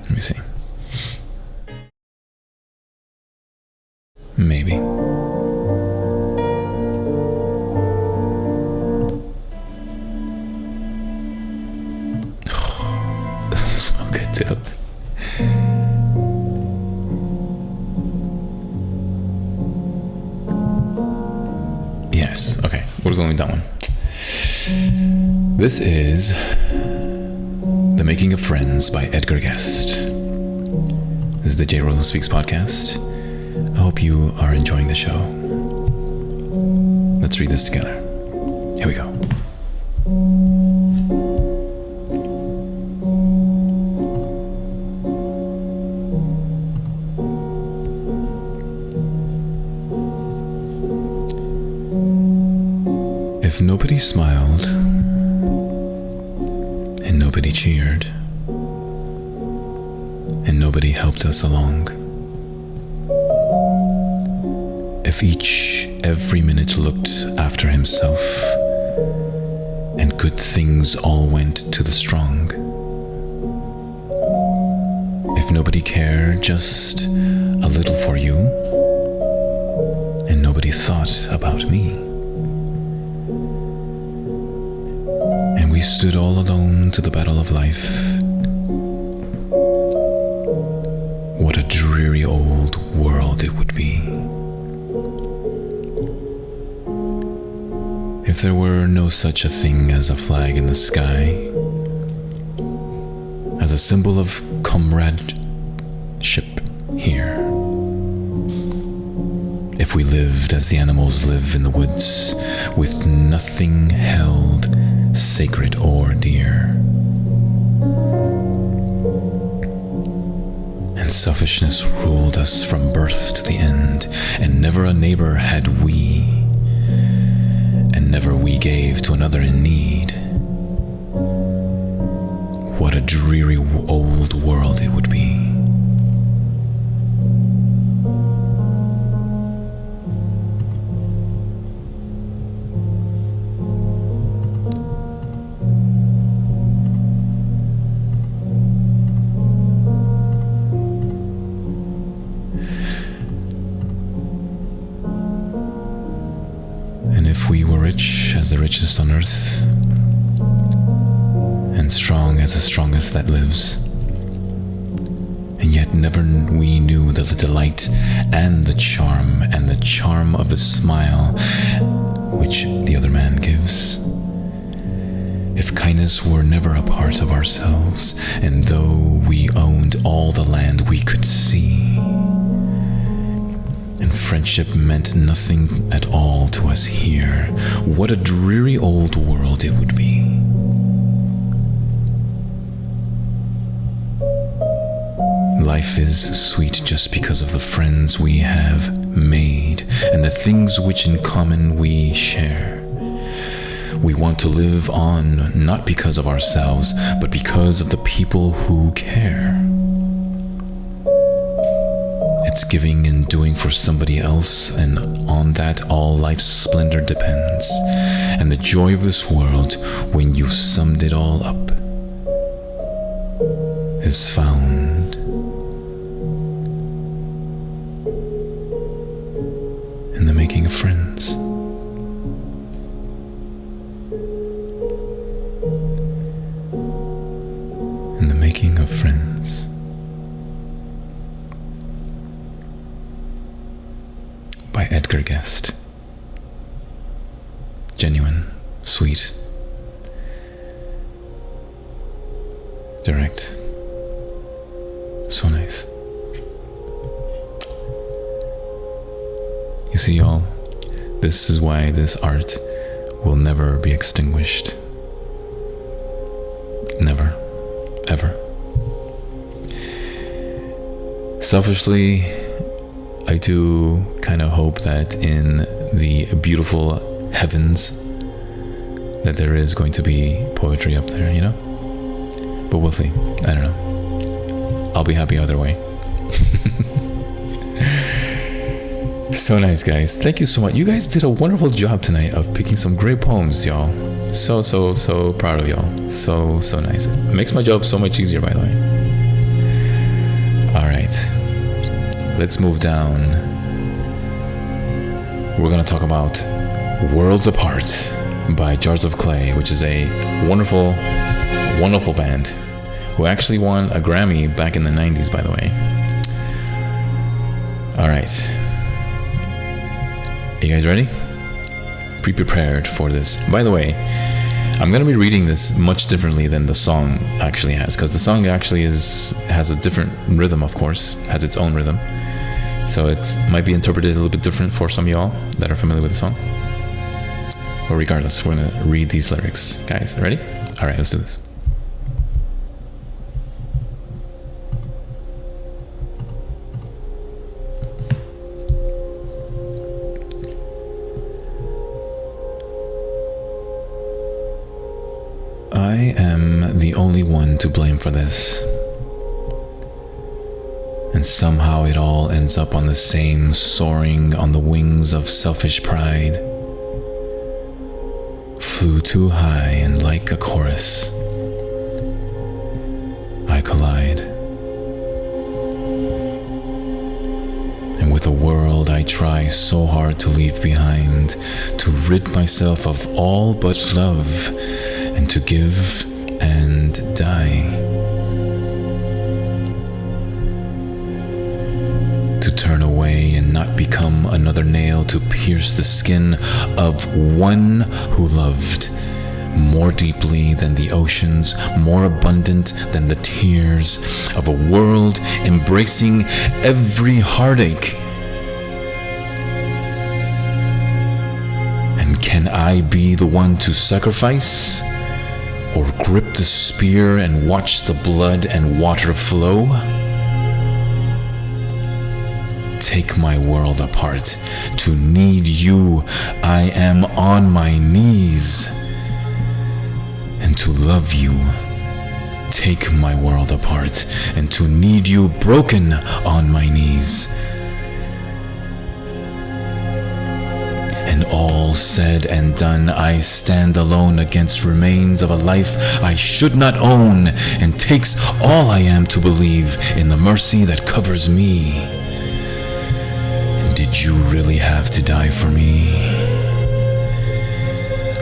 Let me see. Maybe. So good too. Yes, okay, we're going with that one. This is The Making of Friends by Edgar Guest. This is the J. Rosa Speaks podcast. I hope you are enjoying the show. Let's read this together. Here we go. If nobody smiled and nobody cheered and nobody helped us along, if every minute looked after himself and good things all went to the strong, if nobody cared just a little for you and nobody thought about me, and we stood all alone to the battle of life, dreary old world it would be. If there were no such a thing as a flag in the sky, as a symbol of comradeship here. If we lived as the animals live in the woods, with nothing held sacred or dear. And selfishness ruled us from birth to the end, and never a neighbor had we, and never we gave to another in need. What a dreary old world it would be. And if we were rich as the richest on earth, and strong as the strongest that lives, and yet never we knew the delight and the charm of the smile which the other man gives. If kindness were never a part of ourselves, and though we owned all the land we could see, and friendship meant nothing at all to us here, what a dreary old world it would be. Life is sweet just because of the friends we have made and the things which in common we share. We want to live on not because of ourselves, but because of the people who care. It's giving and doing for somebody else, and on that all life's splendor depends. And the joy of this world, when you've summed it all up, is found in the making of friends. In the making of friends. By Edgar Guest. Genuine, sweet, direct, so nice. You see, y'all, this is why this art will never be extinguished. Never, ever. Selfishly, I do kind of hope that in the beautiful heavens that there is going to be poetry up there, you know? But we'll see. I don't know. I'll be happy either way. So nice, guys. Thank you so much. You guys did a wonderful job tonight of picking some great poems, y'all. So proud of y'all. So nice. It makes my job so much easier, by the way. All right. Let's move down. We're going to talk about Worlds Apart by Jars of Clay, which is a wonderful, wonderful band who actually won a Grammy back in the 90s, by the way. All right. Are you guys ready? Be prepared for this. By the way, I'm going to be reading this much differently than the song actually has, because the song actually has a different rhythm, of course, has its own rhythm. So it might be interpreted a little bit different for some of y'all that are familiar with the song. But regardless, we're going to read these lyrics. Guys, ready? All right, let's do this. I am the only one to blame for this. And somehow it all ends up on the same, soaring on the wings of selfish pride. Flew too high, and like a chorus, I collide. And with a world I try so hard to leave behind, to rid myself of all but love, and to give and die. turn away and not become another nail to pierce the skin of one who loved more deeply than the oceans, more abundant than the tears of a world embracing every heartache. And can I be the one to sacrifice, or grip the spear and watch the blood and water flow? Take my world apart. To need you, I am on my knees. And to love you, take my world apart. And to need you, broken on my knees. And all said and done, I stand alone against remains of a life I should not own, and takes all I am to believe in the mercy that covers me. And did you really have to die for me?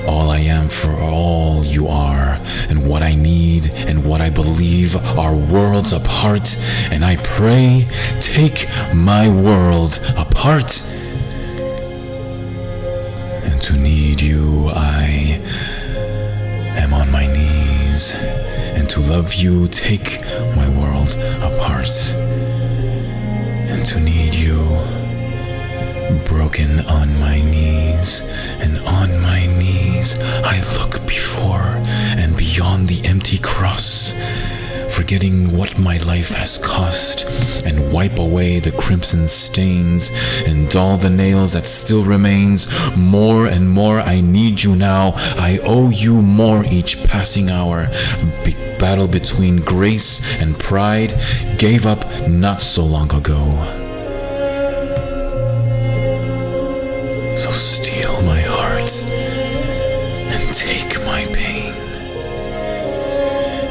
All I am for all you are, and what I need and what I believe are worlds apart. And I pray, take my world apart. And to need you, I am on my knees. And to love you, take my world apart. And to need you, broken on my knees. And on my knees I look before and beyond the empty cross, forgetting what my life has cost, and wipe away the crimson stains and dull the nails that still remains. More and more I need you now. I owe you more each passing hour. Battle between grace and pride gave up not so long ago. So steal my heart and take my pain,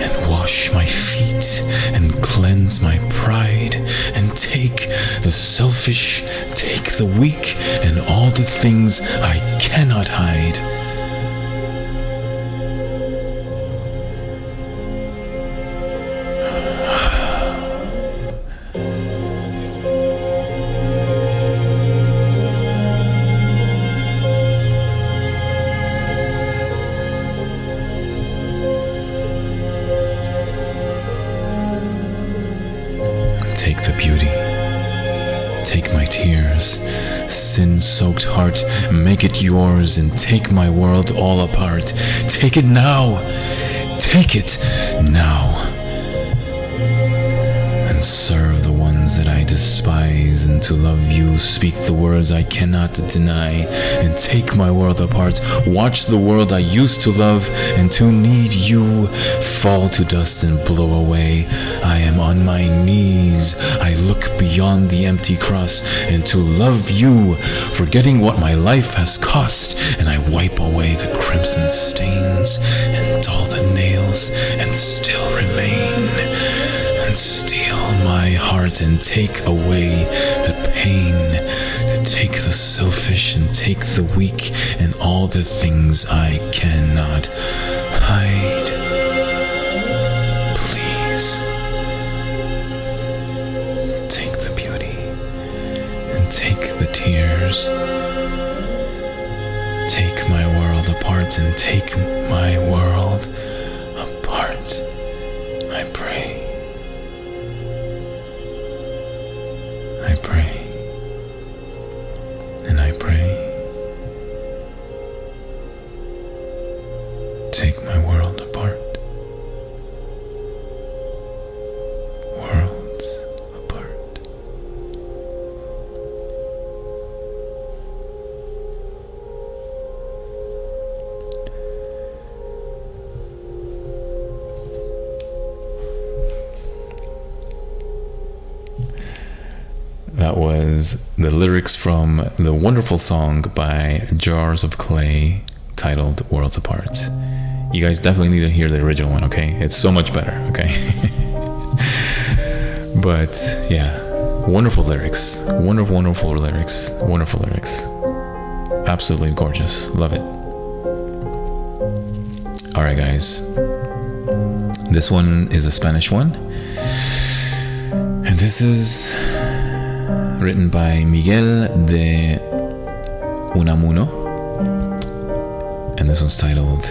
and wash my feet and cleanse my pride, and take the selfish, take the weak, and all the things I cannot hide. Take the beauty, take my tears, sin-soaked heart, make it yours, and take my world all apart. Take it now, take it now, and serve the ones that I despise, and to love you, speak the words I cannot deny, and take my world apart. Watch the world I used to love, and to need you, fall to dust and blow away. I am on my knees, I look beyond the empty cross, and to love you, forgetting what my life has cost, and I wipe away the crimson stains, and dull the nails, and still remain, and steal my heart, and take away the pain, to take the selfish, and take the weak, and all the things I cannot hide. Please, take the beauty, and take the tears. Take my world apart, and take my world apart. I pray. I pray, and I pray. Take my world apart. Worlds apart. That was the lyrics from the wonderful song by Jars of Clay titled Worlds Apart. You guys definitely need to hear the original one, okay? It's so much better, okay? But yeah, wonderful lyrics. Wonderful lyrics. Wonderful lyrics. Absolutely gorgeous. Love it. All right, guys. This one is a Spanish one. And this is written by Miguel de Unamuno, and this one's titled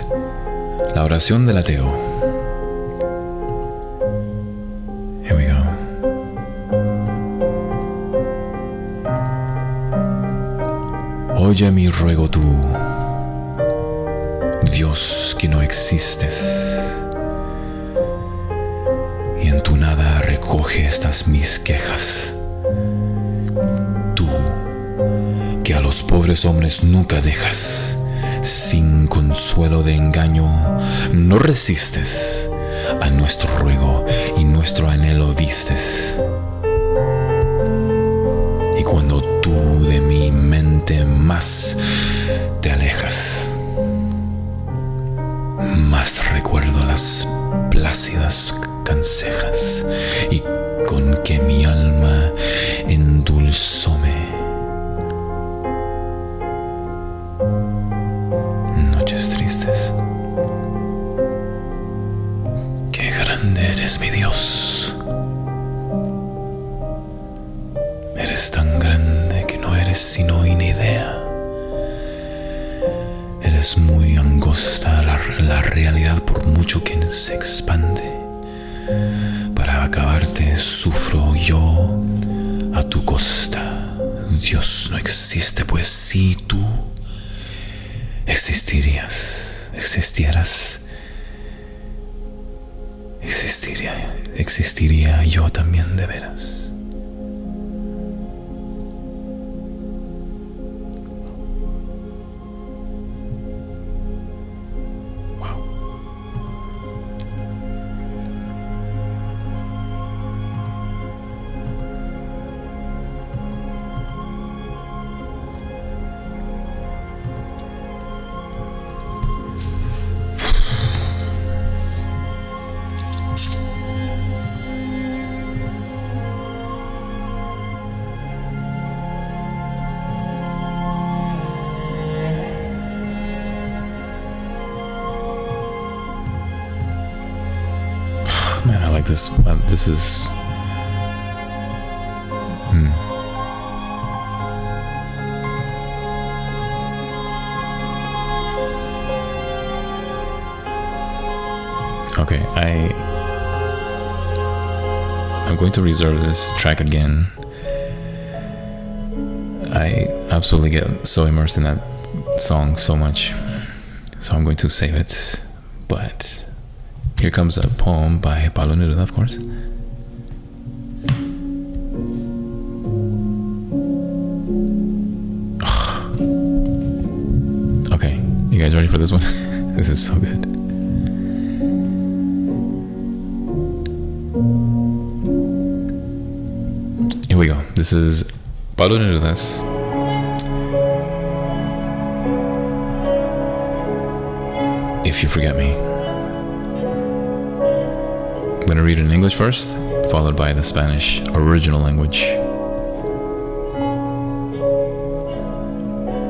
La Oración del Ateo. Here we go. Oye mi ruego tú, Dios que no existes, y en tu nada recoge estas mis quejas. Tú, que a los pobres hombres nunca dejas, sin consuelo de engaño, no resistes a nuestro ruego y nuestro anhelo vistes. Y cuando tú de mi mente más te alejas, más recuerdo las plácidas cansejas y con que mi alma endulzóme. Noches tristes. Qué grande eres, mi Dios. Eres tan grande que no eres sino una idea. Eres muy angosta la realidad por mucho que se expande. Para acabarte sufro yo a tu costa. Dios no existe, pues si tú existiría yo también de veras. Man, I like this. This is. Okay, I'm going to reserve this track again. I absolutely get so immersed in that song so much, so I'm going to save it. But here comes a poem by Pablo Neruda, of course. Okay, you guys ready for this one? This is so good. Here we go. This is Pablo Neruda's If You Forget Me. I'm going to read it in English first, followed by the Spanish original language.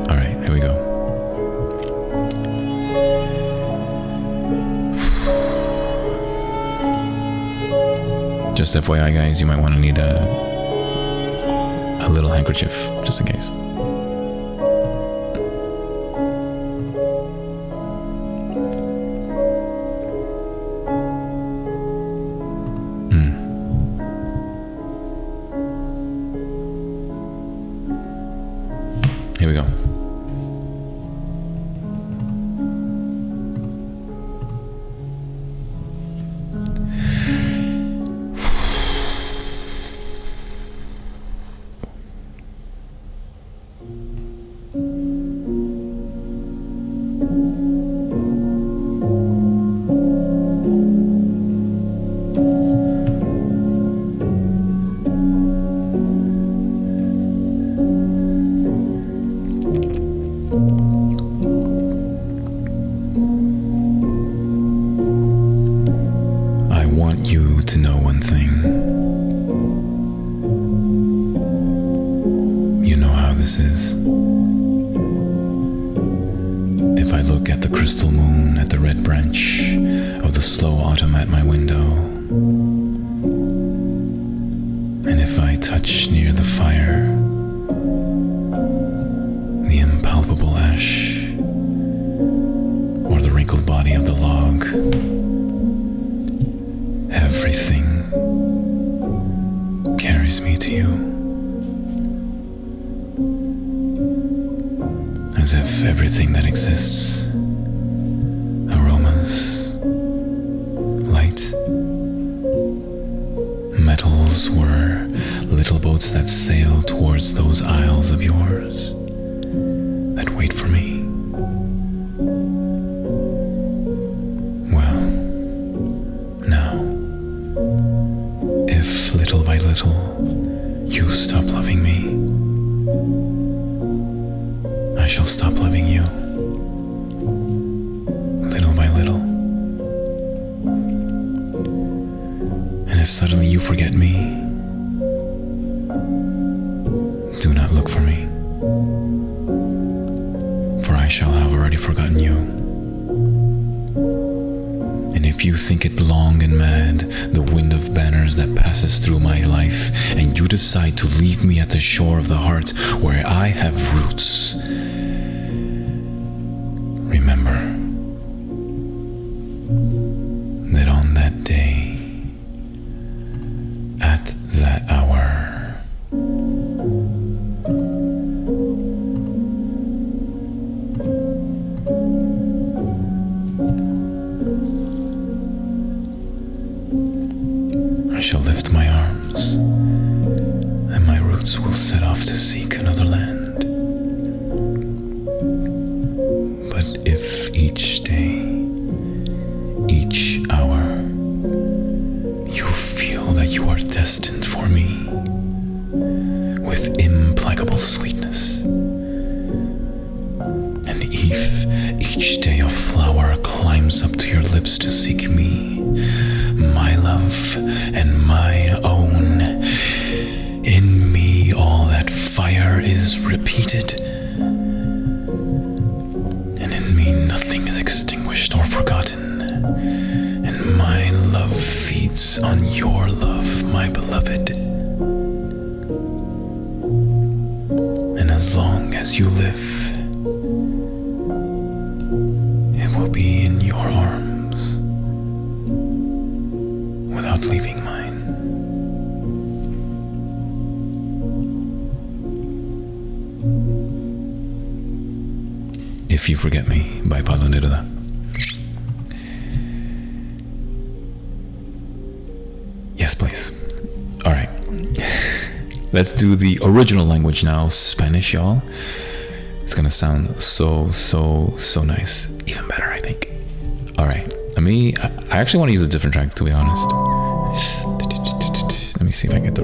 Alright, here we go. Just FYI, guys, you might want to need a little handkerchief, just in case. Here we go. To know one thing. You know how this is. If I look at the crystal moon at the red branch of the slow autumn at my window, and if I touch touch near the fire, the impalpable ash, or the wrinkled body of the log. Everything carries me to you, as if everything that exists, aromas, light, metals, were little boats that sail towards those isles of yours that wait for me. Well, now, if little by little you stop loving me, I shall stop loving you, little by little. And if suddenly you forget me, do not look for me, for I shall have already forgotten you. And if you think it long and mad, the wind of banners that passes through my life, and you decide to leave me at the shore of the heart where I have roots, remember that on that day, at that hour, I shall lift my arms, and my roots will set off to seek another land. But if each day, each hour, you feel that you are destined for me with implacable sweetness, and if each day a flower climbs up to your lips to seek me, my love and my own, in me all that fire is repeated, and in me nothing is extinguished or forgotten, and my love feeds on your love, my beloved. And as long as you live, it will be in your arms, without leaving mine. If You Forget Me by Pablo Neruda. Yes, please. All right. Let's do the original language now, Spanish, y'all. It's gonna sound so nice. Even better, I think. All right. I actually want to use a different track, to be honest. Let me see if I get the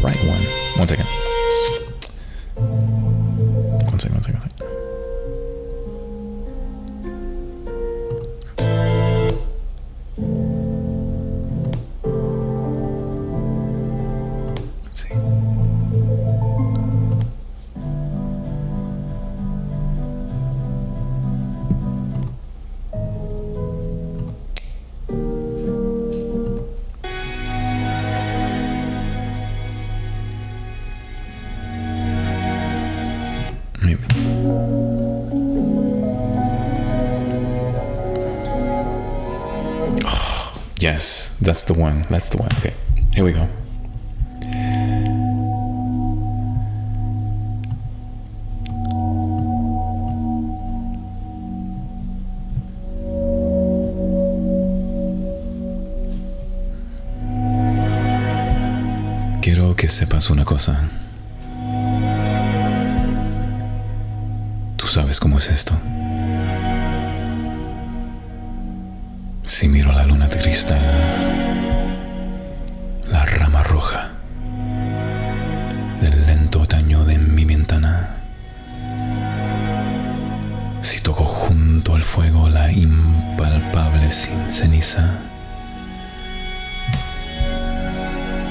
right one. One second. Yes, that's the one. Okay, here we go. Quiero que sepas una cosa. Tú sabes cómo es esto. Si miro la luna de cristal, la rama roja del lento otoño de mi ventana, si toco junto al fuego la impalpable ceniza,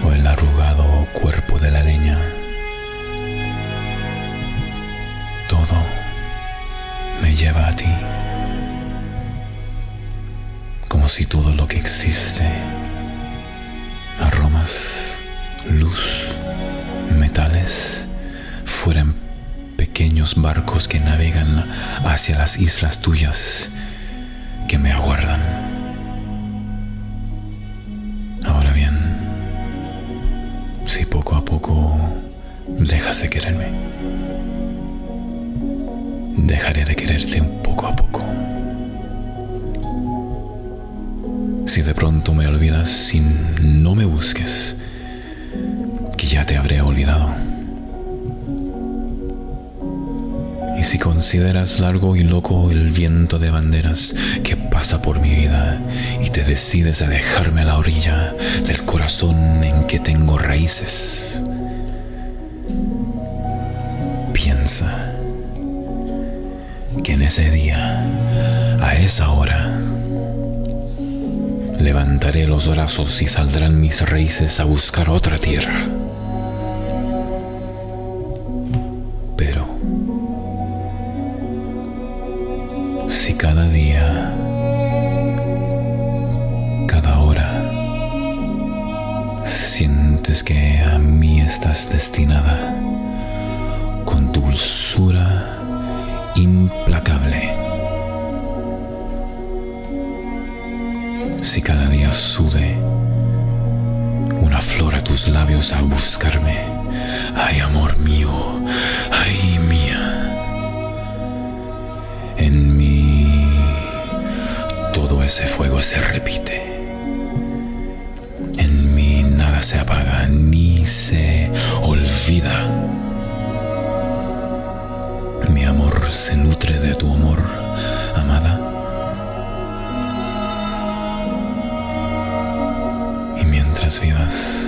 o el arrugado cuerpo de la leña, todo me lleva a ti. Como si todo lo que existe, aromas, luz, metales, fueran pequeños barcos que navegan hacia las islas tuyas que me aguardan. Ahora bien, si poco a poco dejas de quererme, dejaré de quererte un poco a poco. Si de pronto me olvidas, si no me busques, que ya te habré olvidado. Y si consideras largo y loco el viento de banderas que pasa por mi vida y te decides a dejarme a la orilla del corazón en que tengo raíces, piensa que en ese día, a esa hora, levantaré los brazos y saldrán mis raíces a buscar otra tierra. Pero si cada día, cada hora, sientes que a mí estás destinada con dulzura implacable, si cada día sube una flor a tus labios a buscarme, ay amor mío, ay mía, en mí todo ese fuego se repite, en mí nada se apaga ni se olvida. Mi amor se nutre de tu amor, amada. Y mientras vivas,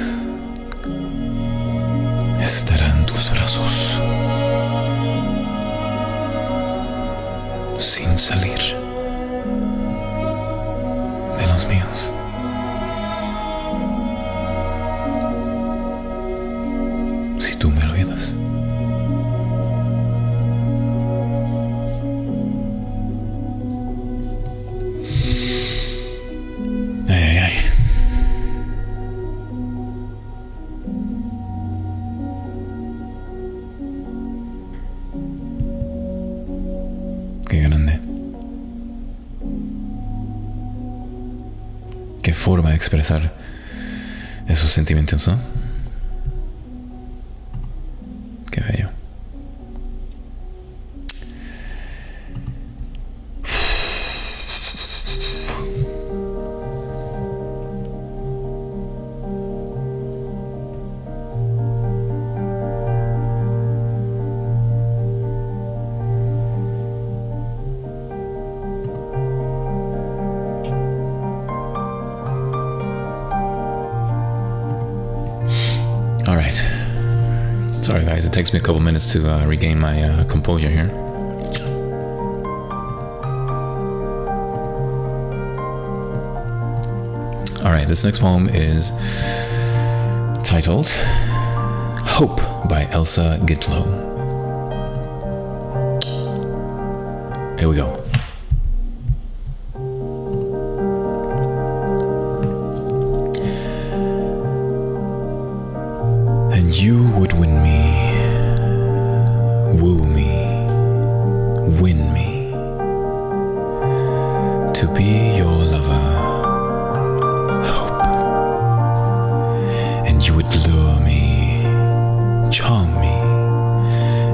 estará en tus brazos, sin salir de los míos. Si tú me olvidas. Qué grande. Qué forma de expresar esos sentimientos, ¿no? Qué bello. All right. Sorry, guys. It takes me a couple minutes to regain my composure here. All right. This next poem is titled Hope by Elsa Gitlow. Here we go. And you would win me, woo me, win me, to be your lover, hope. And you would lure me, charm me,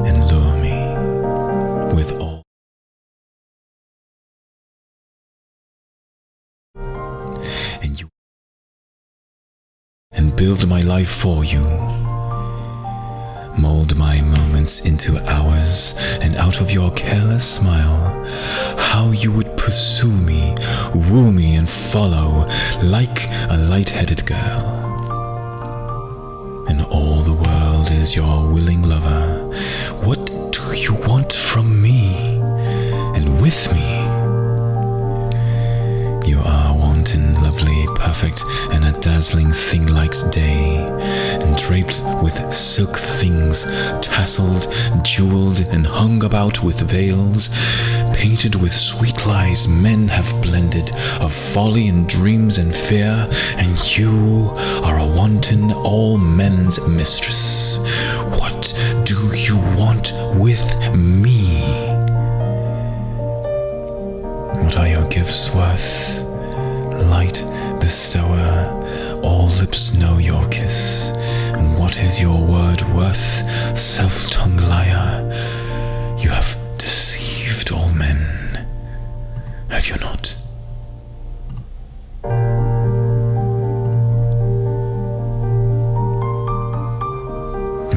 and lure me with all. And build my life for you. Mold my moments into hours, and out of your careless smile, how you would pursue me, woo me and follow, like a light-headed girl. And all the world is your willing lover. What do you want from me, and with me? You are wanton, lovely, perfect, and a dazzling thing like day, and draped with silk things, tasseled, jeweled, and hung about with veils, painted with sweet lies men have blended, of folly and dreams and fear, and you are a wanton all men's mistress. What do you want with me? What are your gifts worth? Light bestower, all lips know your kiss. And what is your word worth? Self-tongued liar, you have deceived all men, have you not?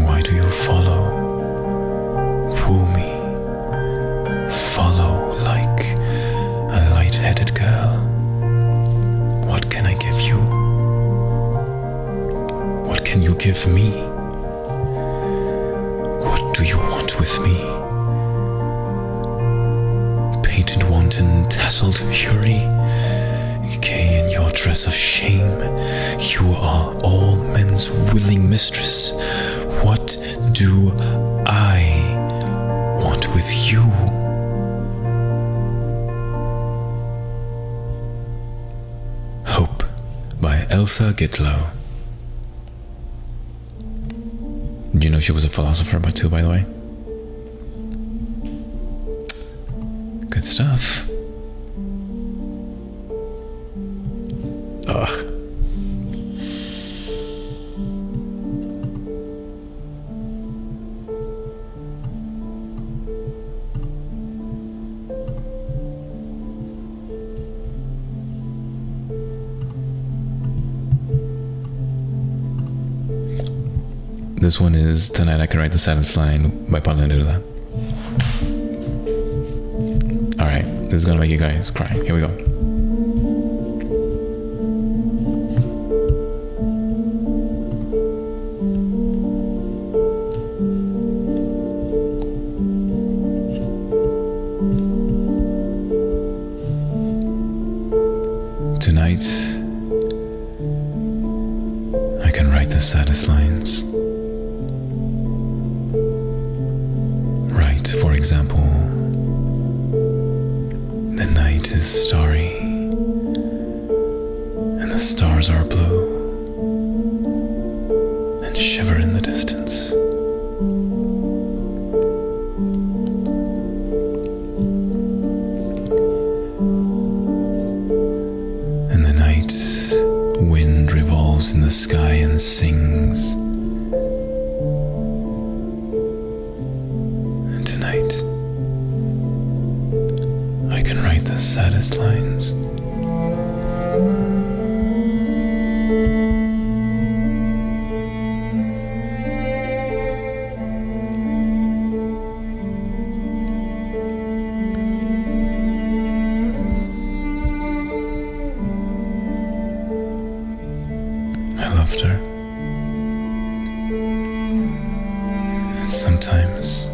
Why do you follow, woo me, follow like a light-headed girl? What can I give you? What can you give me? What do you want with me? Painted wanton, tasseled Fury, gay in your dress of shame, you are all men's willing mistress. What do I want with you? Hope by Elsa Gitlow. Did you know she was a philosopher too, by the way? Good stuff. Ugh. This one is Tonight I Can Write the Saddest Line by Paula Neruda. Alright, this is gonna make you guys cry. Here we go. Tonight, I can write the saddest lines. Write, for example, the night is starry and the stars are blue and shiver in the distance. And the night wind revolves in the sky and sings. And tonight I can write the saddest lines. I loved her. And sometimes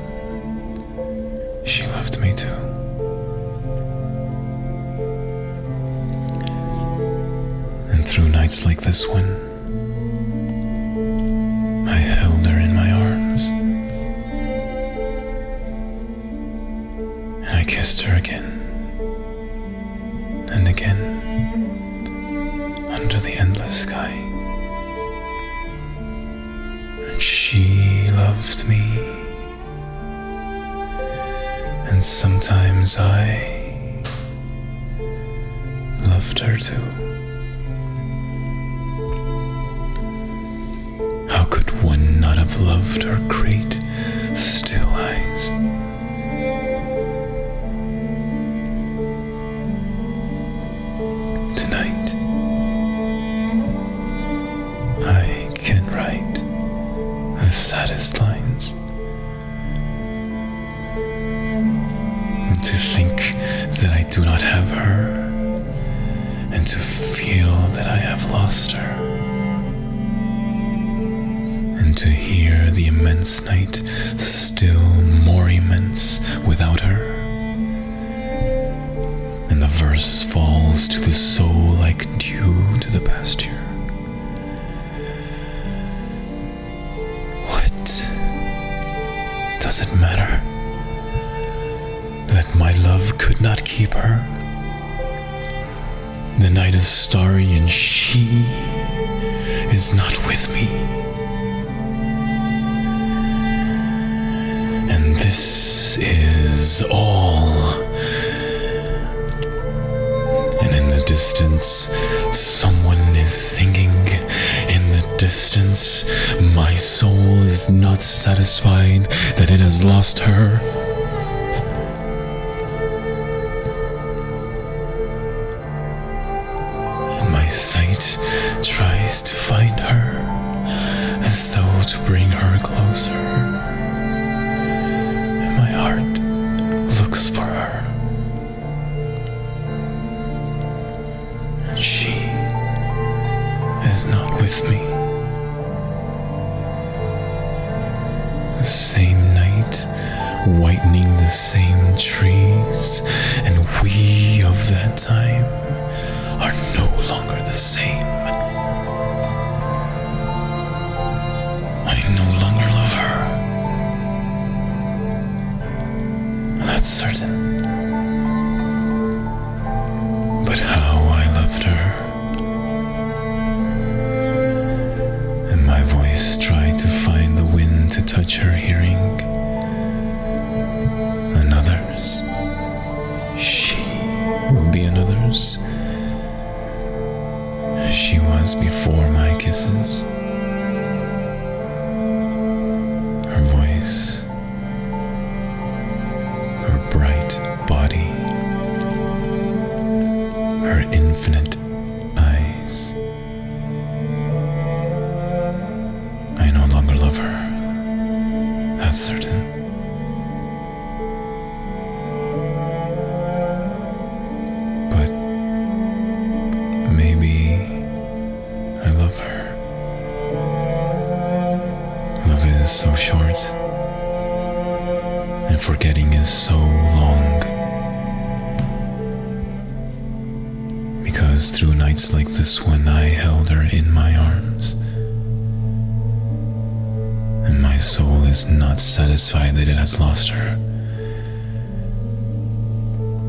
she loved me too. And through nights like this one, I held her in my arms. And I kissed her again and again under the endless sky. And she loved me. And sometimes I loved her too. How could one not have loved her great, still eyes? Tonight, I can write the saddest lines. And to think that I do not have her, and to feel that I have lost her, and to hear the immense night still more immense without her, and the verse falls to the soul like dew to the pasture. What does it matter? that my love could not keep her. The night is starry and she is not with me. And this is all. And in the distance, someone is singing. In the distance, my soul is not satisfied that it has lost her. And my sight tries to find her, as though to bring her closer. And my heart looks for her. And she is not with me. The same night, whitening the same trees, and we of that time are no longer the same. I no longer love her. That's certain. But how I loved her. And my voice tried to find the wind to touch her hearing. Another's. She will be another's. She was before my kisses. Her voice, her bright body, her infinite eyes. I no longer love her. That's certain. But maybe I love her. Love is so short, and forgetting is so long. Because through nights like this one, I held her in my arms. And my soul is not satisfied that it has lost her.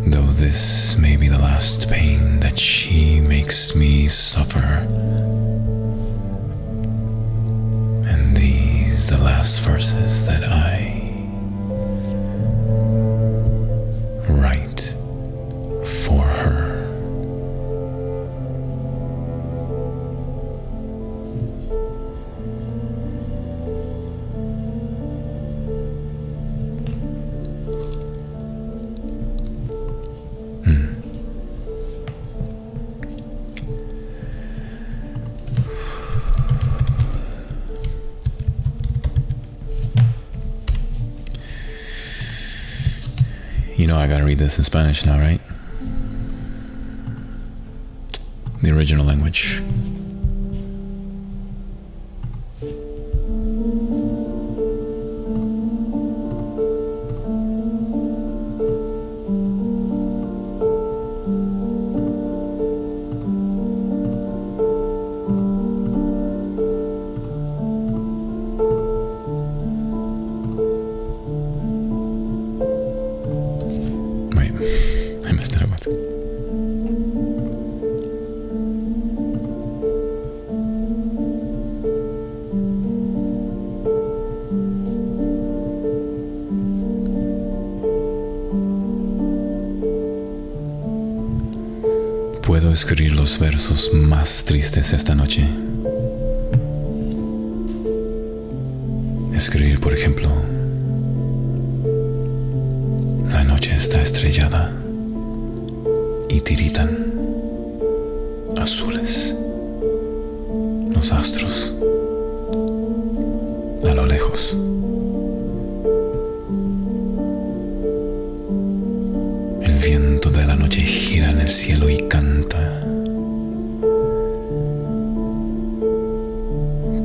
Though this may be the last pain that she makes me suffer. And these the last verses that I write for her. You know I gotta read this in Spanish now, right? The original language. I messed it up. Puedo escribir los versos más tristes esta noche. Escribir, por ejemplo, la noche está estrellada y tiritan azules los astros a lo lejos. El viento de la noche gira en el cielo y canta.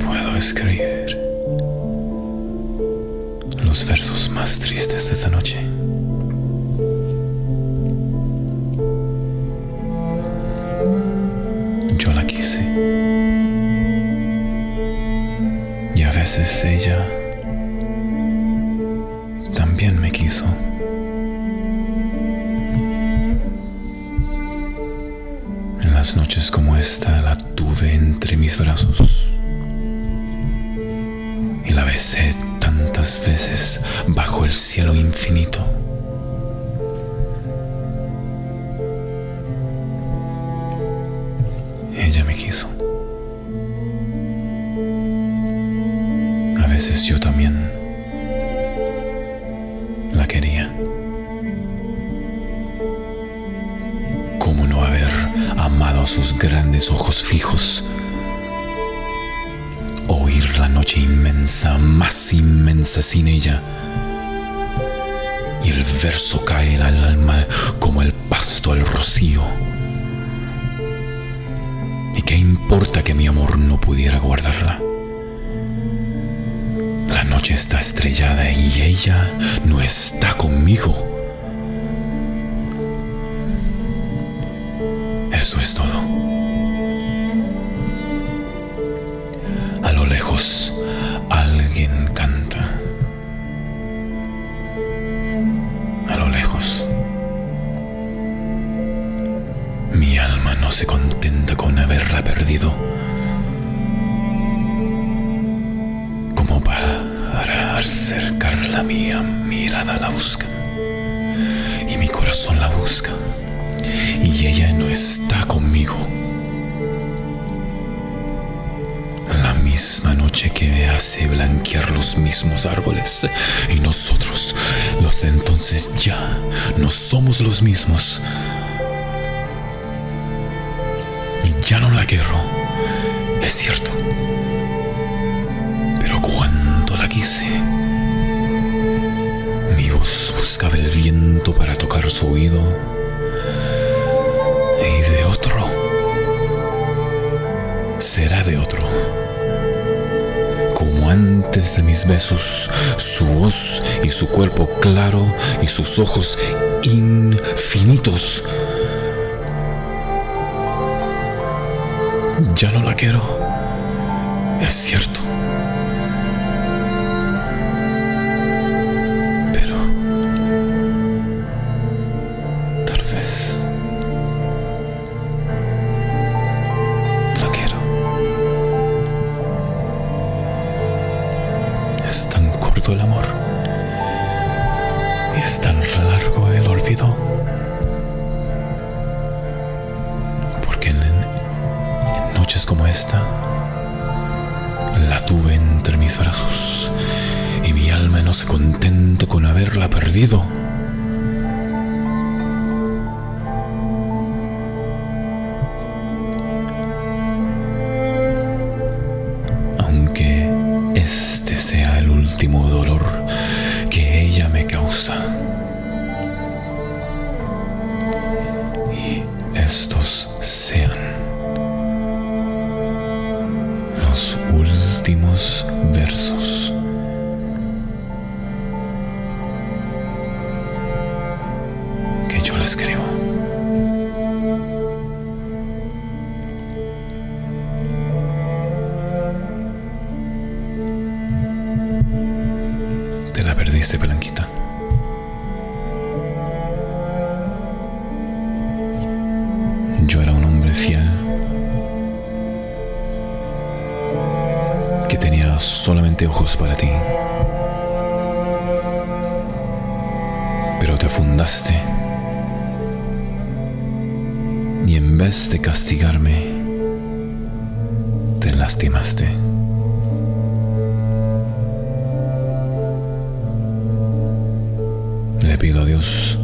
Puedo escribir los versos más tristes de esta noche. Yo la quise y a veces ella también me quiso. las noches como esta la tuve entre mis brazos y la besé tantas veces bajo el cielo infinito. Ella me quiso. A veces yo también la quería. ¿Cómo no haber amado sus grandes ojos fijos? Oír la noche inmensa, más inmensa sin ella. Y el verso cae al alma como el pasto al rocío. ¿Y qué importa que mi amor no pudiera guardarla? La noche está estrellada y ella no está conmigo. Eso es todo. A lo lejos, alguien canta. A lo lejos. Mi alma no se contenta con haberla perdido. Como para acercarla, mi mirada la busca. Y mi corazón la busca. Y ella no está conmigo. La misma noche que hace blanquear los mismos árboles. Y nosotros, los de entonces, ya no somos los mismos. Y ya no la quiero, es cierto. Pero cuando la quise, mi voz buscaba el viento para tocar su oído. Y de otro, será de otro. Como antes de mis besos, su voz y su cuerpo claro y sus ojos infinitos. Ya no la quiero, es cierto. Pero tal vez la quiero. Es tan corto el amor y es tan largo el olvido. Porque en noches como esta la tuve entre mis brazos y mi alma no se contenta con haberla perdido. Aunque este sea el último dolor que ella me causa y estos sean los últimos versos que yo le escribo. Te la perdiste, Blanquita. Yo era un hombre fiel que tenía solamente ojos para ti. Pero te fundaste y en vez de castigarme, te lastimaste. Le pido a Dios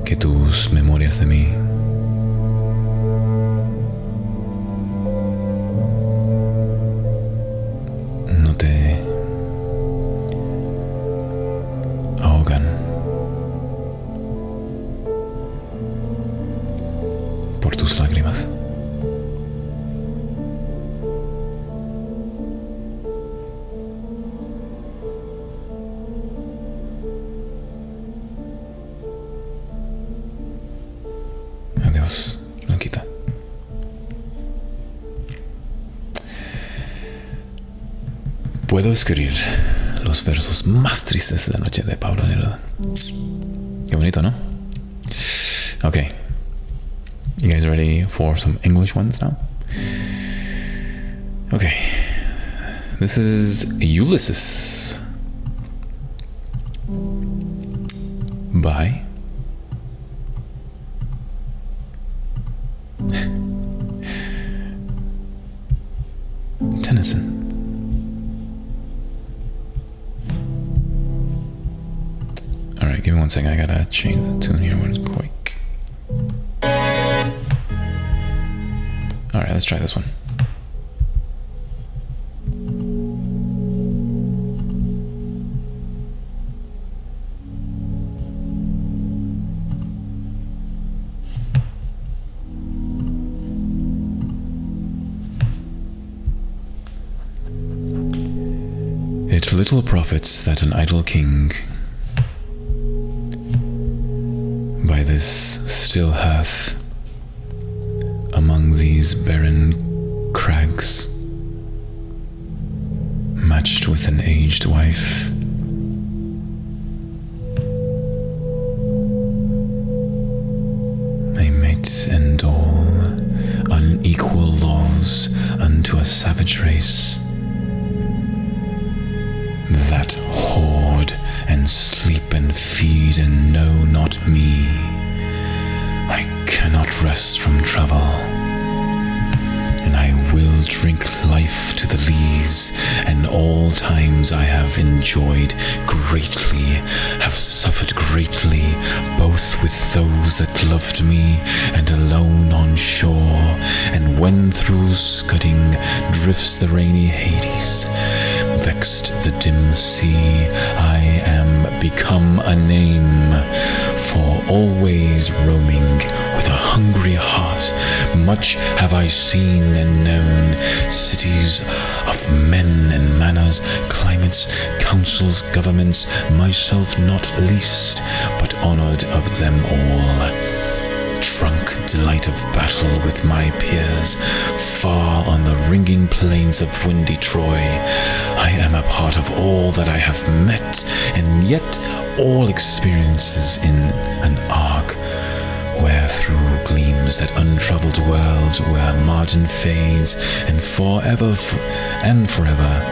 que tus memorias de mí no te ahogan por tus lágrimas. Adiós, Blanquita. Puedo escribir los versos más tristes de la noche de Pablo Neruda. Qué bonito, ¿no? Okay. You guys ready for some English ones now? Okay. This is Ulysses by Tennyson. Alright, give me 1 second. I gotta change the tune here real quick. Alright, let's try this one. It little profits that an idle king by this still hath among these barren crags matched with an aged wife. A mate and all unequal laws unto a savage race that hoard and sleep and feed and know not me. I cannot rest from travel, and I will drink life to the lees, and all times I have enjoyed greatly, have suffered greatly, both with those that loved me and alone on shore, and when through scudding drifts the rainy Hades, vexed the dim sea, I am become a name, for always roaming with a hungry heart, much have I seen and known, cities of men and manners, climates, councils, governments, myself not least, but honored of them all. Drunk delight of battle with my peers, far on the ringing plains of windy Troy. I am a part of all that I have met, and yet all experiences in an arc, where through gleams that untravelled worlds, where margin fades, and forever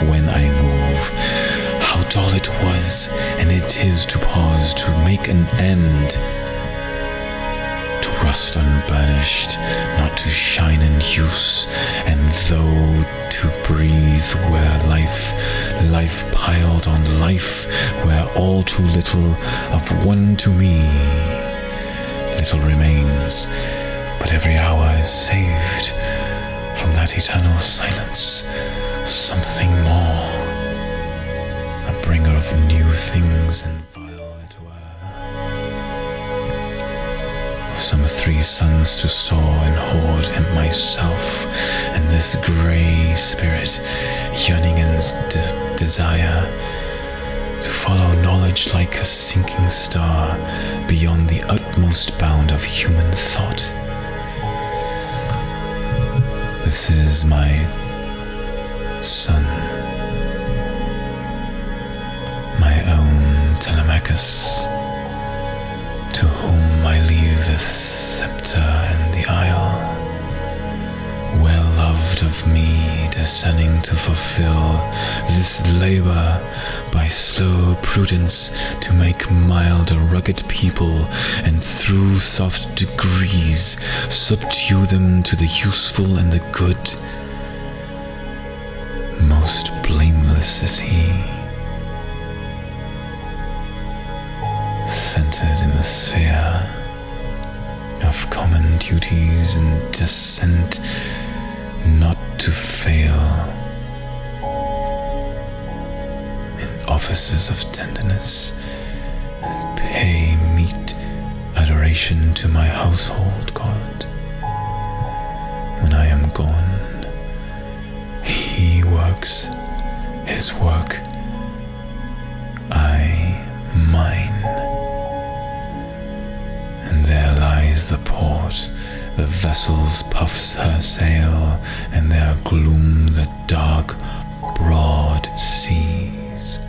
when I move. How dull it was, and it is to pause to make an end. Rust unburnished, not to shine in use, and though to breathe where life piled on life, where all too little of one to me, little remains, but every hour is saved from that eternal silence, something more, a bringer of new things and violet were. Some 3 suns to soar and hoard, and myself, and this grey spirit, yearning and desire, to follow knowledge like a sinking star, beyond the utmost bound of human thought. This is my son, my own Telemachus, to whom I leave the scepter and the isle, well loved of me, discerning to fulfill this labour by slow prudence, to make mild a rugged people, and through soft degrees subdue them to the useful and the good. Most blameless is he, centered in the sphere of common duties and descent, not to fail in offices of tenderness, and pay meet adoration to my household God. When I am gone, he works his work, I mine. And there lies the port, the vessels puffs her sail, and there gloom the dark, broad seas.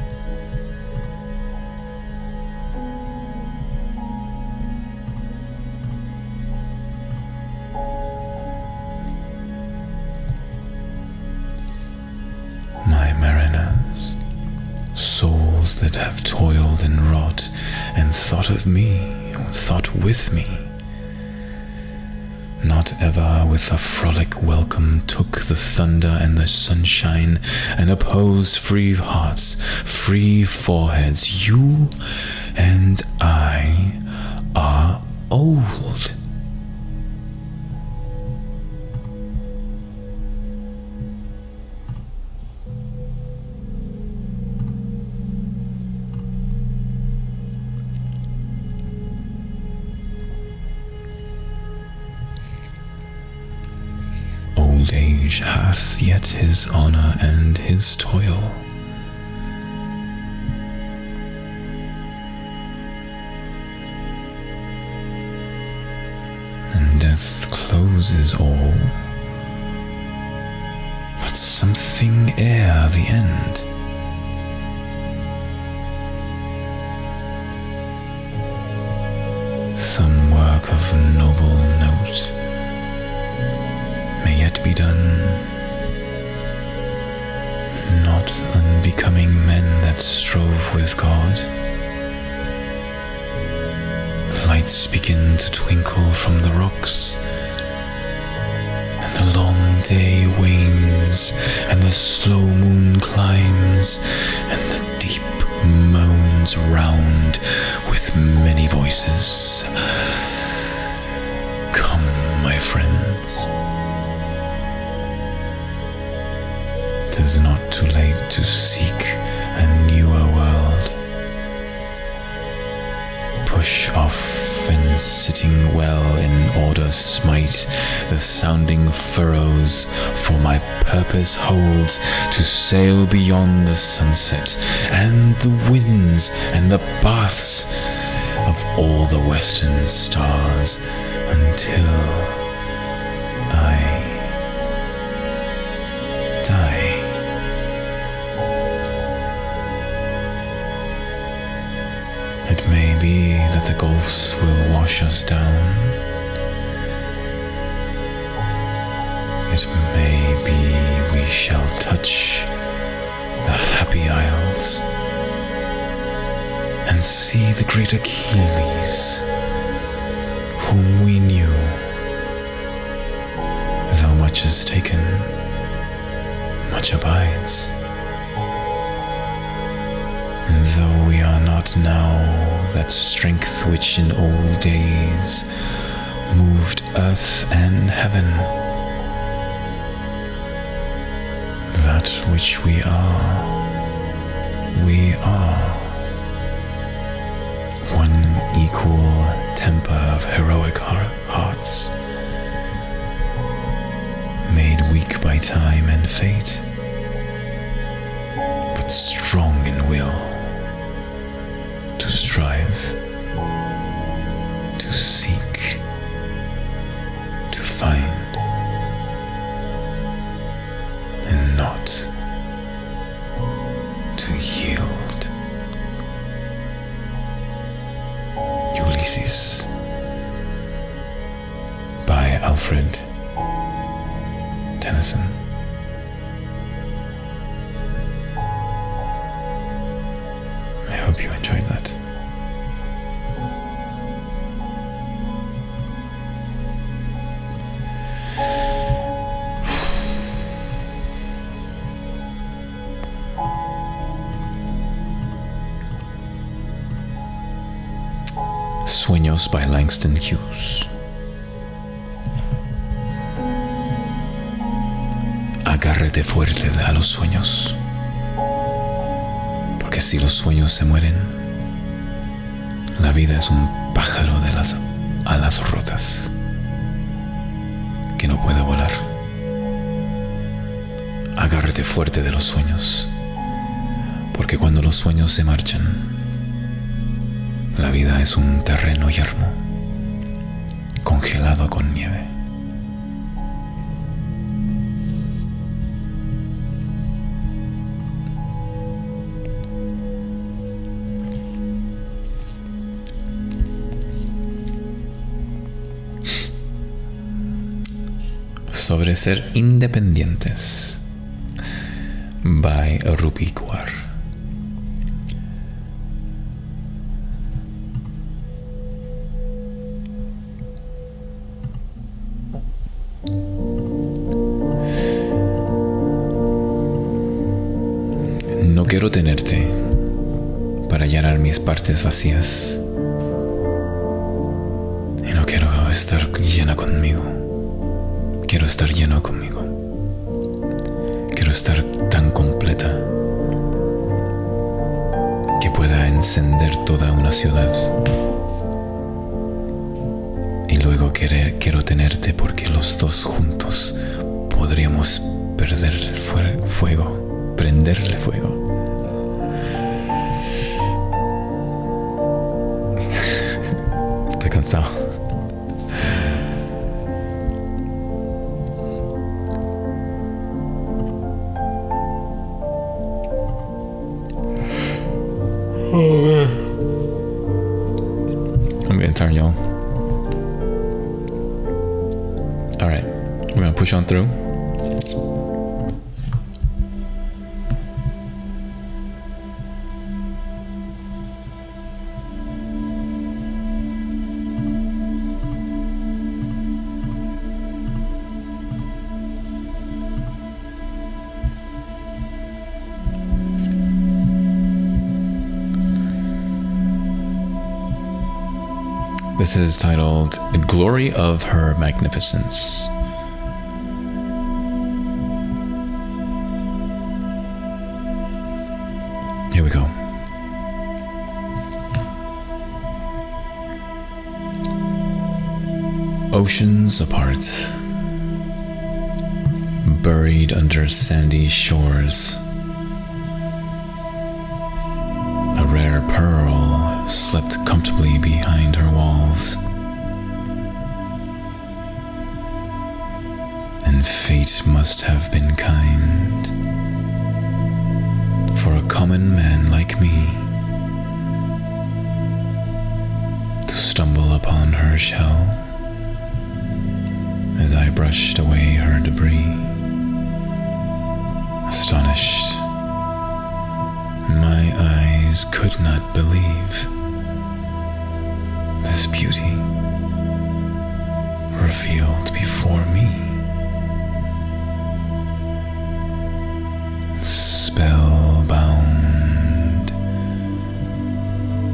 souls that have toiled and wrought and thought of me, thought with me. Not ever with a frolic welcome took the thunder and the sunshine and opposed free hearts, free foreheads. You and I are old. Old age hath yet his honour and his toil. And death closes all, but something ere the end. Some work of noble note may yet be done, not unbecoming men that strove with God. Lights begin to twinkle from the rocks, and the long day wanes, and the slow moon climbs, and the deep moans round with many voices. Come, my friends. 'Tis not too late to seek a newer world. Push off and sitting well in order smite the sounding furrows, for my purpose holds to sail beyond the sunset and the winds and the paths of all the western stars until I die. It may be that the gulfs will wash us down. It may be we shall touch the happy isles and see the great Achilles, whom we knew. Though much is taken, much abides. And though we are not now that strength which in old days moved earth and heaven, that which we are one equal temper of heroic hearts, made weak by time and fate, but strong in will, to strive, to seek, to find, and not to yield. Ulysses, by Alfred Tennyson. I hope you enjoyed that. Sueños by Langston Hughes. Agárrate fuerte a los sueños, porque si los sueños se mueren, la vida es un pájaro de las alas rotas que no puede volar. Agárrate fuerte de los sueños, porque cuando los sueños se marchan, la vida es un terreno yermo, congelado con nieve. Sobre ser independientes, by Rupi Kaur. quiero tenerte para llenar mis partes vacías. Y no quiero estar llena conmigo. Quiero estar lleno conmigo. Quiero estar tan completa que pueda encender toda una ciudad. Y luego quiero tenerte porque los dos juntos podríamos prenderle fuego. Estoy cansado. I'm getting tired, y'all. All right, we're gonna push on through. This is titled Glory of Her Magnificence. Here we go. Oceans apart, buried under sandy shores, a rare pearl slept comfortably behind her walls, and fate must have been kind, for a common man like me to stumble upon her shell as I brushed away her debris. Astonished, my eyes could not believe this beauty revealed before me. Spellbound,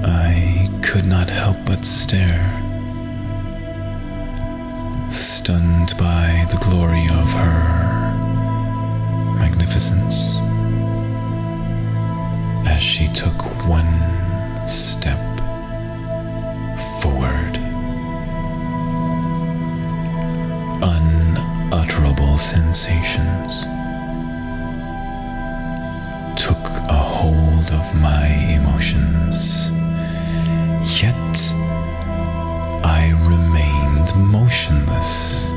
I could not help but stare, stunned by the glory of her magnificence, as she took one step forward. Unutterable sensations took a hold of my emotions, yet I remained motionless,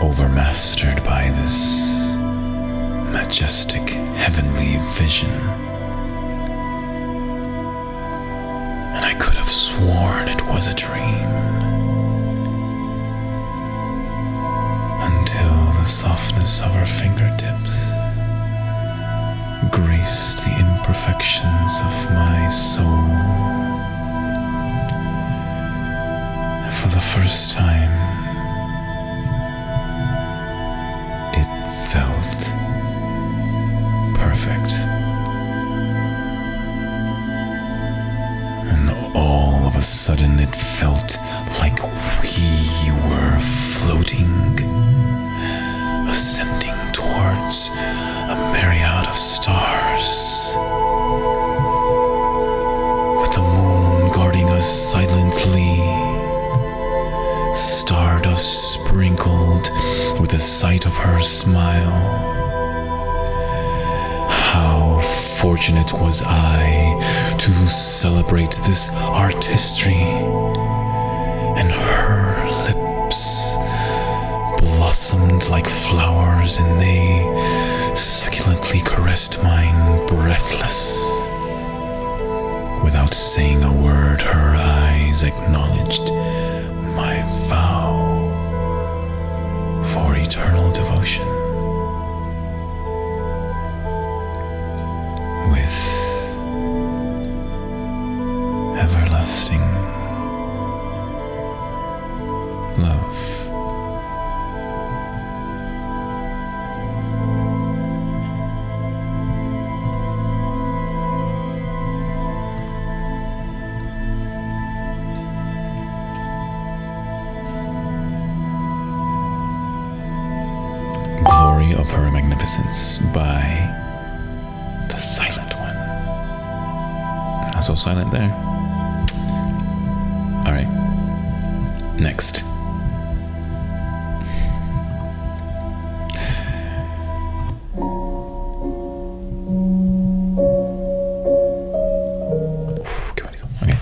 overmastered by this majestic heavenly vision. And I could have sworn it was a dream, until the softness of her fingertips graced the imperfections of my soul. And for the first time, it felt perfect. And all of a sudden it felt like we were floating, ascending towards a myriad of stars, with the moon guarding us silently, stardust sprinkled with the sight of her smile. How fortunate was I to celebrate this artistry, and her lips blossomed like flowers, and they succulently caressed mine, breathless. Without saying a word, her eyes acknowledged my vow for eternal devotion. With everlasting love. Glory of Her Magnificence by the Silent One. Not so silent there. Alright. Next. Uf, qué bonito. Okay.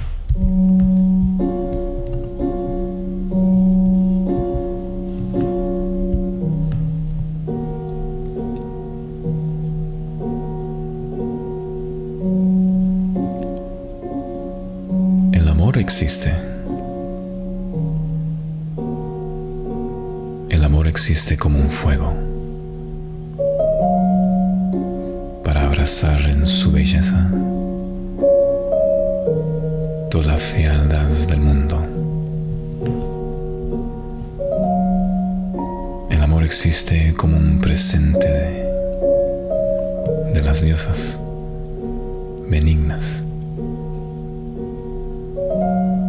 El amor existe. El amor existe como un fuego para abrazar en su belleza toda fealdad del mundo. El amor existe como un presente de las diosas benignas,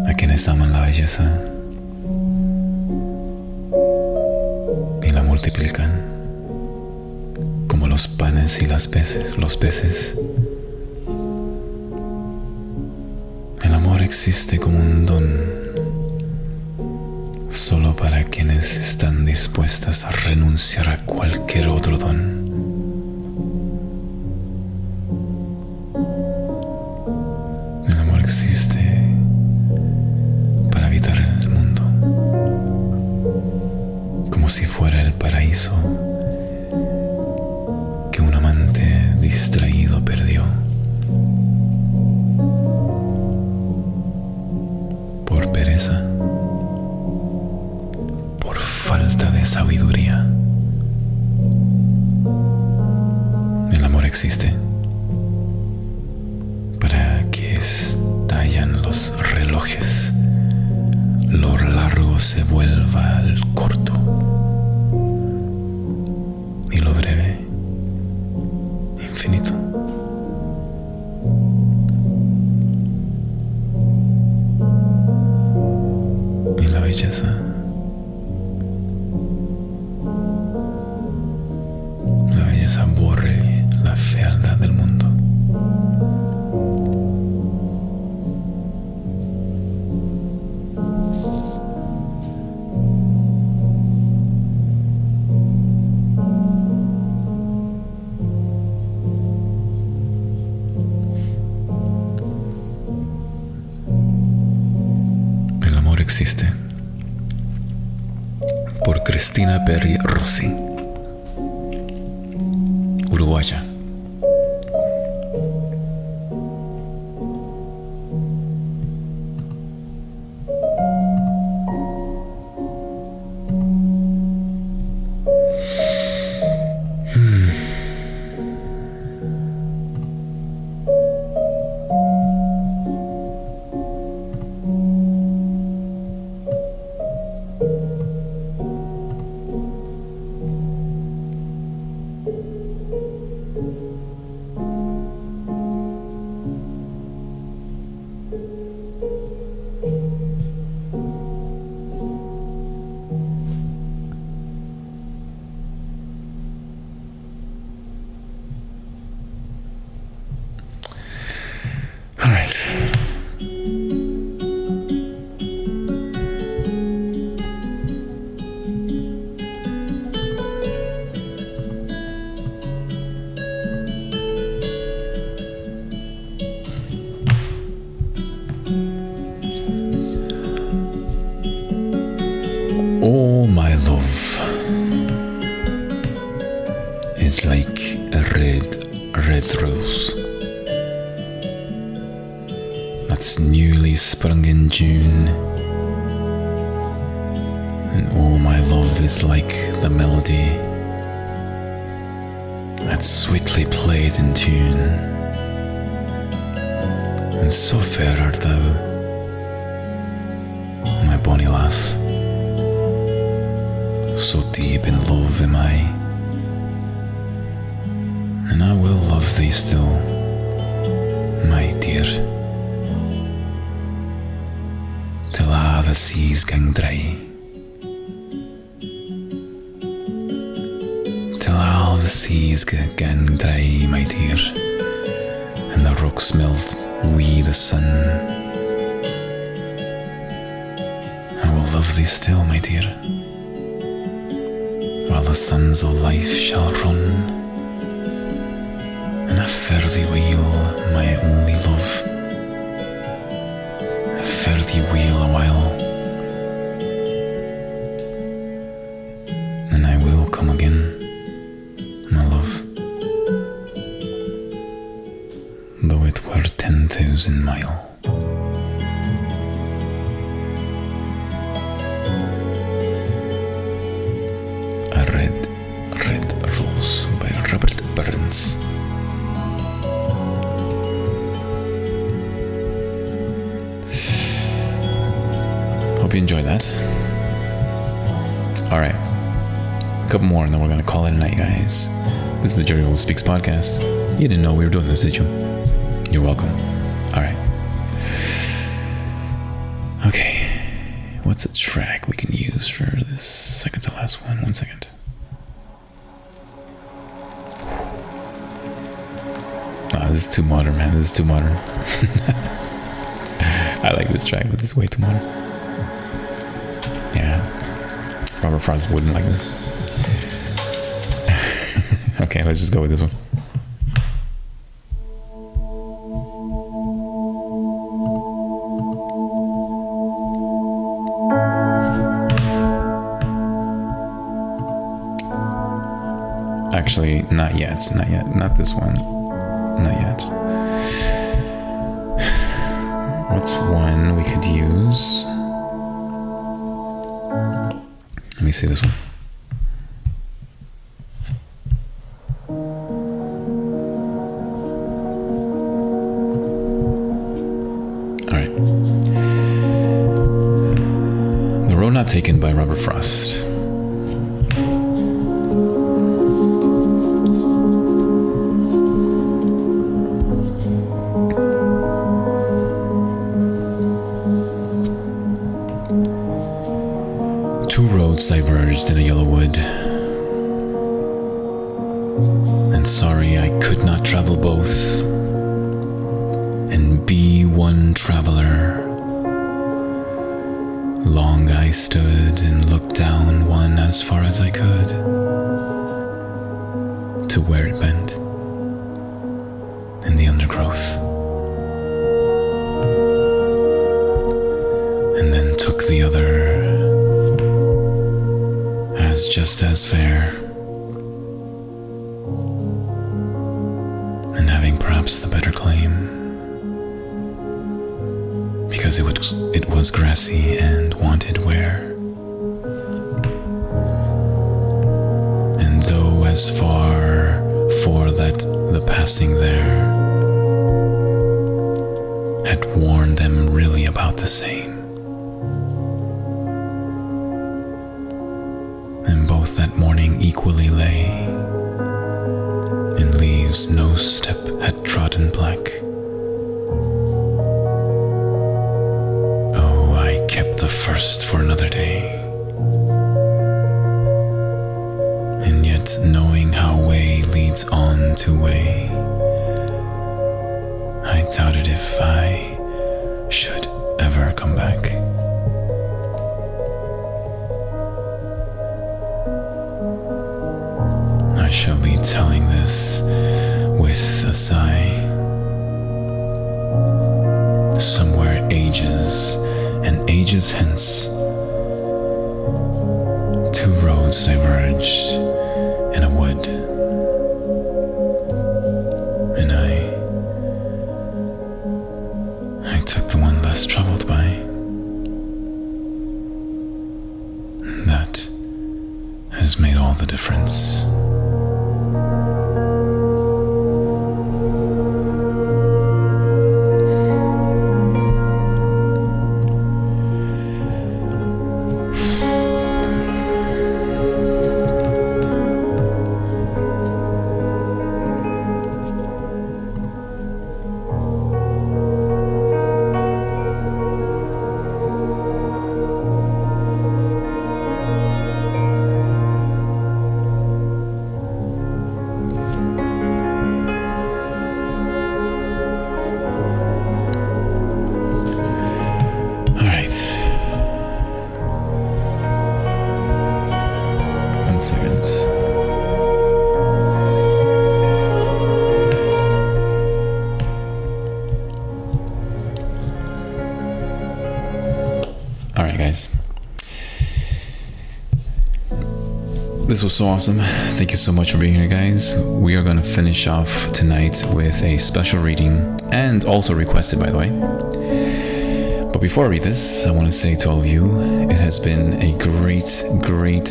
a quienes aman la belleza y la multiplican como los panes y los peces. El amor existe como un don solo para quienes están dispuestas a renunciar a cualquier otro don. El amor existe para habitar el mundo como si fuera el paraíso que un amante distraído perdió por pereza, por falta de sabiduría. El amor existe para que estallan los relojes, lo largo se vuelva al corto y lo breve infinito. Y la belleza, borre la fealdad del mundo. El amor existe. Por Cristina Peri Rossi, uruguaya. All right. Oh, my love is like a red rose that's newly sprung in June, and oh, my love is like the melody that's sweetly played in tune, and so fair art thou, my bonny lass. So deep in love am I, and I will love thee still, my dear, till the seas gang dry. till all the seas gan dry, my dear, and the rocks melt wi' the sun. I will love thee still, my dear, while the suns of life shall run, and I fare thee weel, my only love, I fare thee weel a while, and I will come again, my love, though it were 10,000 mile. A Red Rose by Robert Burns. Hope you enjoyed that. Alright, a couple more and then we're gonna call it a night, guys. This is the Jerry Will Speaks podcast. You didn't know we were doing this, did you? You're welcome. Alright. Okay, what's a track we can use for this second to last one? 1 second. Oh, this is too modern, man. This is too modern. I like this track, but this is way too modern. Yeah. Robert Frost wouldn't like this. Okay, let's just go with this one. Actually, not yet. Not this one. Not yet. What's one we could use? Let me see this one. Alright. The Road Not Taken by Robert Frost. Two roads diverged in a yellow wood, and sorry I could not travel both, and be one traveler. Long I stood and looked down one as far as I could, to where it bent, in the undergrowth, and then took the other, as just as fair, and having perhaps the better claim, because it was grassy and wanted wear, and though as far for that the passing there had warned them really about the same, and both that morning equally lay in leaves no step had trodden black. Oh, I kept the first for another day, and yet knowing how way leads on to way, I doubted if I should ever come back. I shall be telling this with a sigh. Somewhere ages and ages hence, two roads diverged in a wood, and I took the one less traveled by, and that has made all the difference. this. All right, guys. This was so awesome. Thank you so much for being here, guys. We are going to finish off tonight with a special reading, and also requested, by the way. But before I read this, I want to say to all of you, it has been a great, great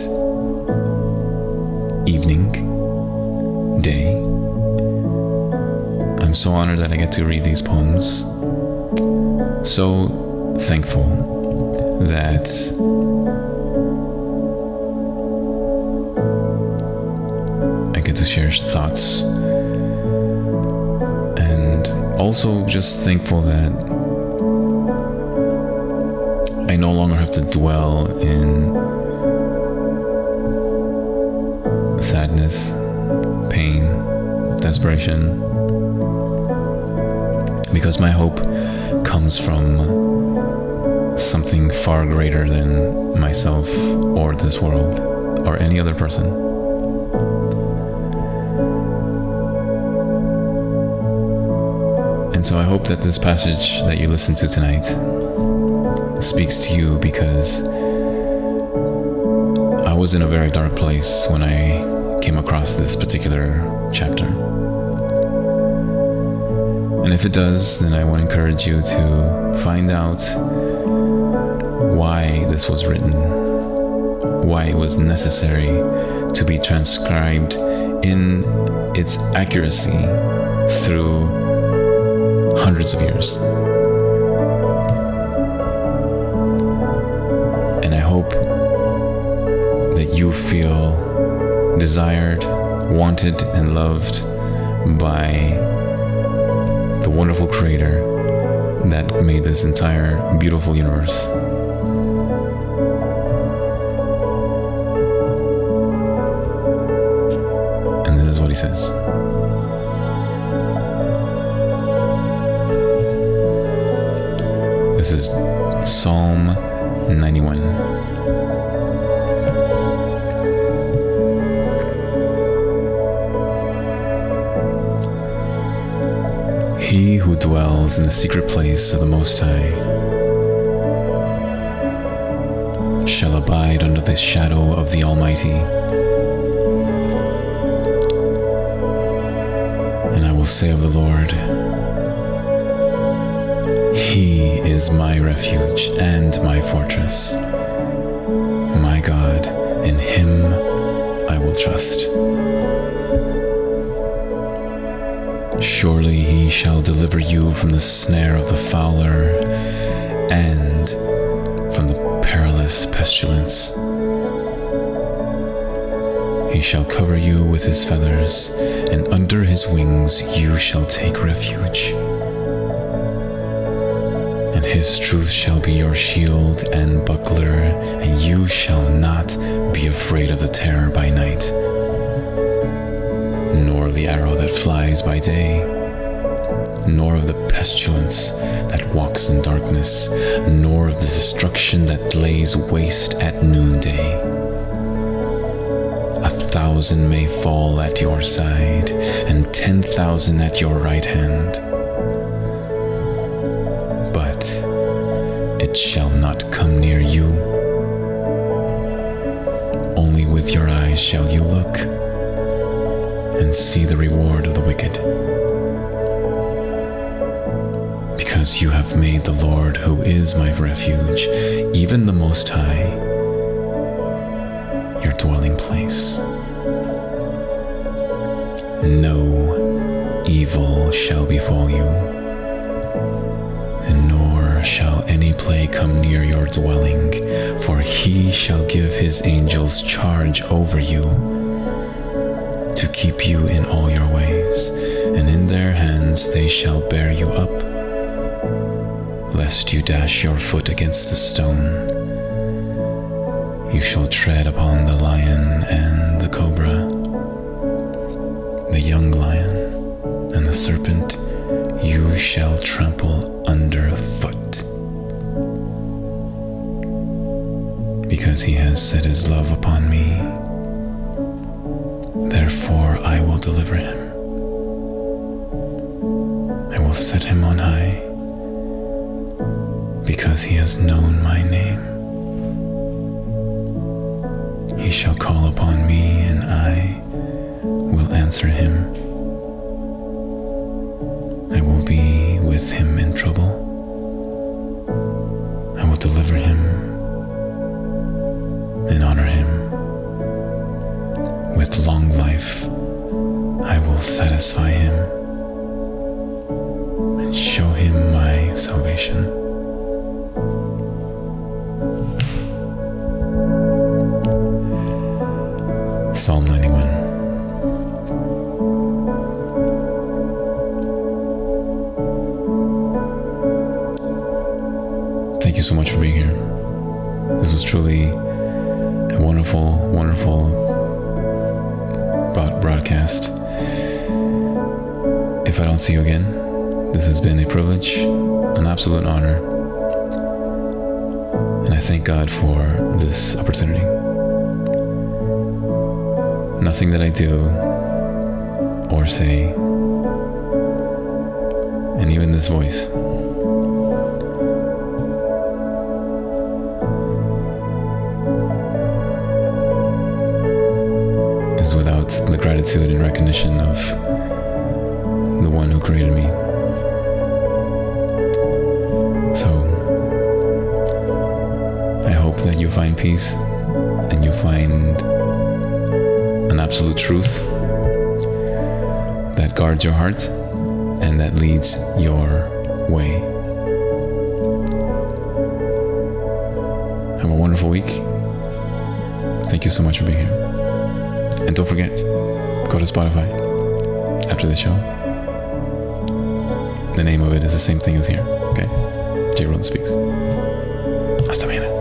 evening, day. I'm so honored that I get to read these poems. So thankful that I get to share thoughts, and also just thankful that I no longer have to dwell in sadness, pain, desperation, because my hope comes from something far greater than myself or this world or any other person. And so I hope that this passage that you listen to tonight speaks to you, because I was in a very dark place when I came across this particular chapter. And if it does, then I want to encourage you to find out why this was written, why it was necessary to be transcribed in its accuracy through hundreds of years. And I hope that you feel desired, wanted, and loved by the wonderful creator that made this entire beautiful universe. And this is what he says. This is Psalm 91. He who dwells in the secret place of the Most High shall abide under the shadow of the Almighty. And I will say of the Lord, He is my refuge and my fortress, my God, in Him I will trust. Surely He shall deliver you from the snare of the fowler and from the perilous pestilence. He shall cover you with His feathers, and under His wings you shall take refuge. And His truth shall be your shield and buckler, and you shall not be afraid of the terror by night, nor of the arrow that flies by day, nor of the pestilence that walks in darkness, nor of the destruction that lays waste at noonday. 1,000 may fall at your side, and 10,000 at your right hand, but it shall not come near you. Only with your eyes shall you look and see the reward of the wicked. Because you have made the Lord, who is my refuge, even the Most High, your dwelling place. No evil shall befall you, and nor shall any plague come near your dwelling, for He shall give His angels charge over you, to keep you in all your ways, and in their hands they shall bear you up, lest you dash your foot against a stone. You shall tread upon the lion and the cobra, the young lion and the serpent you shall trample underfoot. Because He has set His love upon me, Therefore I will deliver him. I will set him on high, because he has known my name. He shall call upon me, and I will answer him. I will be with him in trouble. I will deliver him and honor him. With long life, I will satisfy him and show him my salvation. Psalm 91. Thank you so much for being here. This was truly a wonderful, wonderful broadcast. If I don't see you again, this has been a privilege, an absolute honor, and I thank God for this opportunity. Nothing that I do or say, and even this voice, is without the gratitude and recognition of the one who created me. So I hope that you find peace and you find an absolute truth that guards your heart and that leads your way. Have a wonderful week. Thank you so much for being here. And don't forget, go to Spotify after the show. The name of it is the same thing as here, okay? Jay Roland Speaks. Hasta mañana.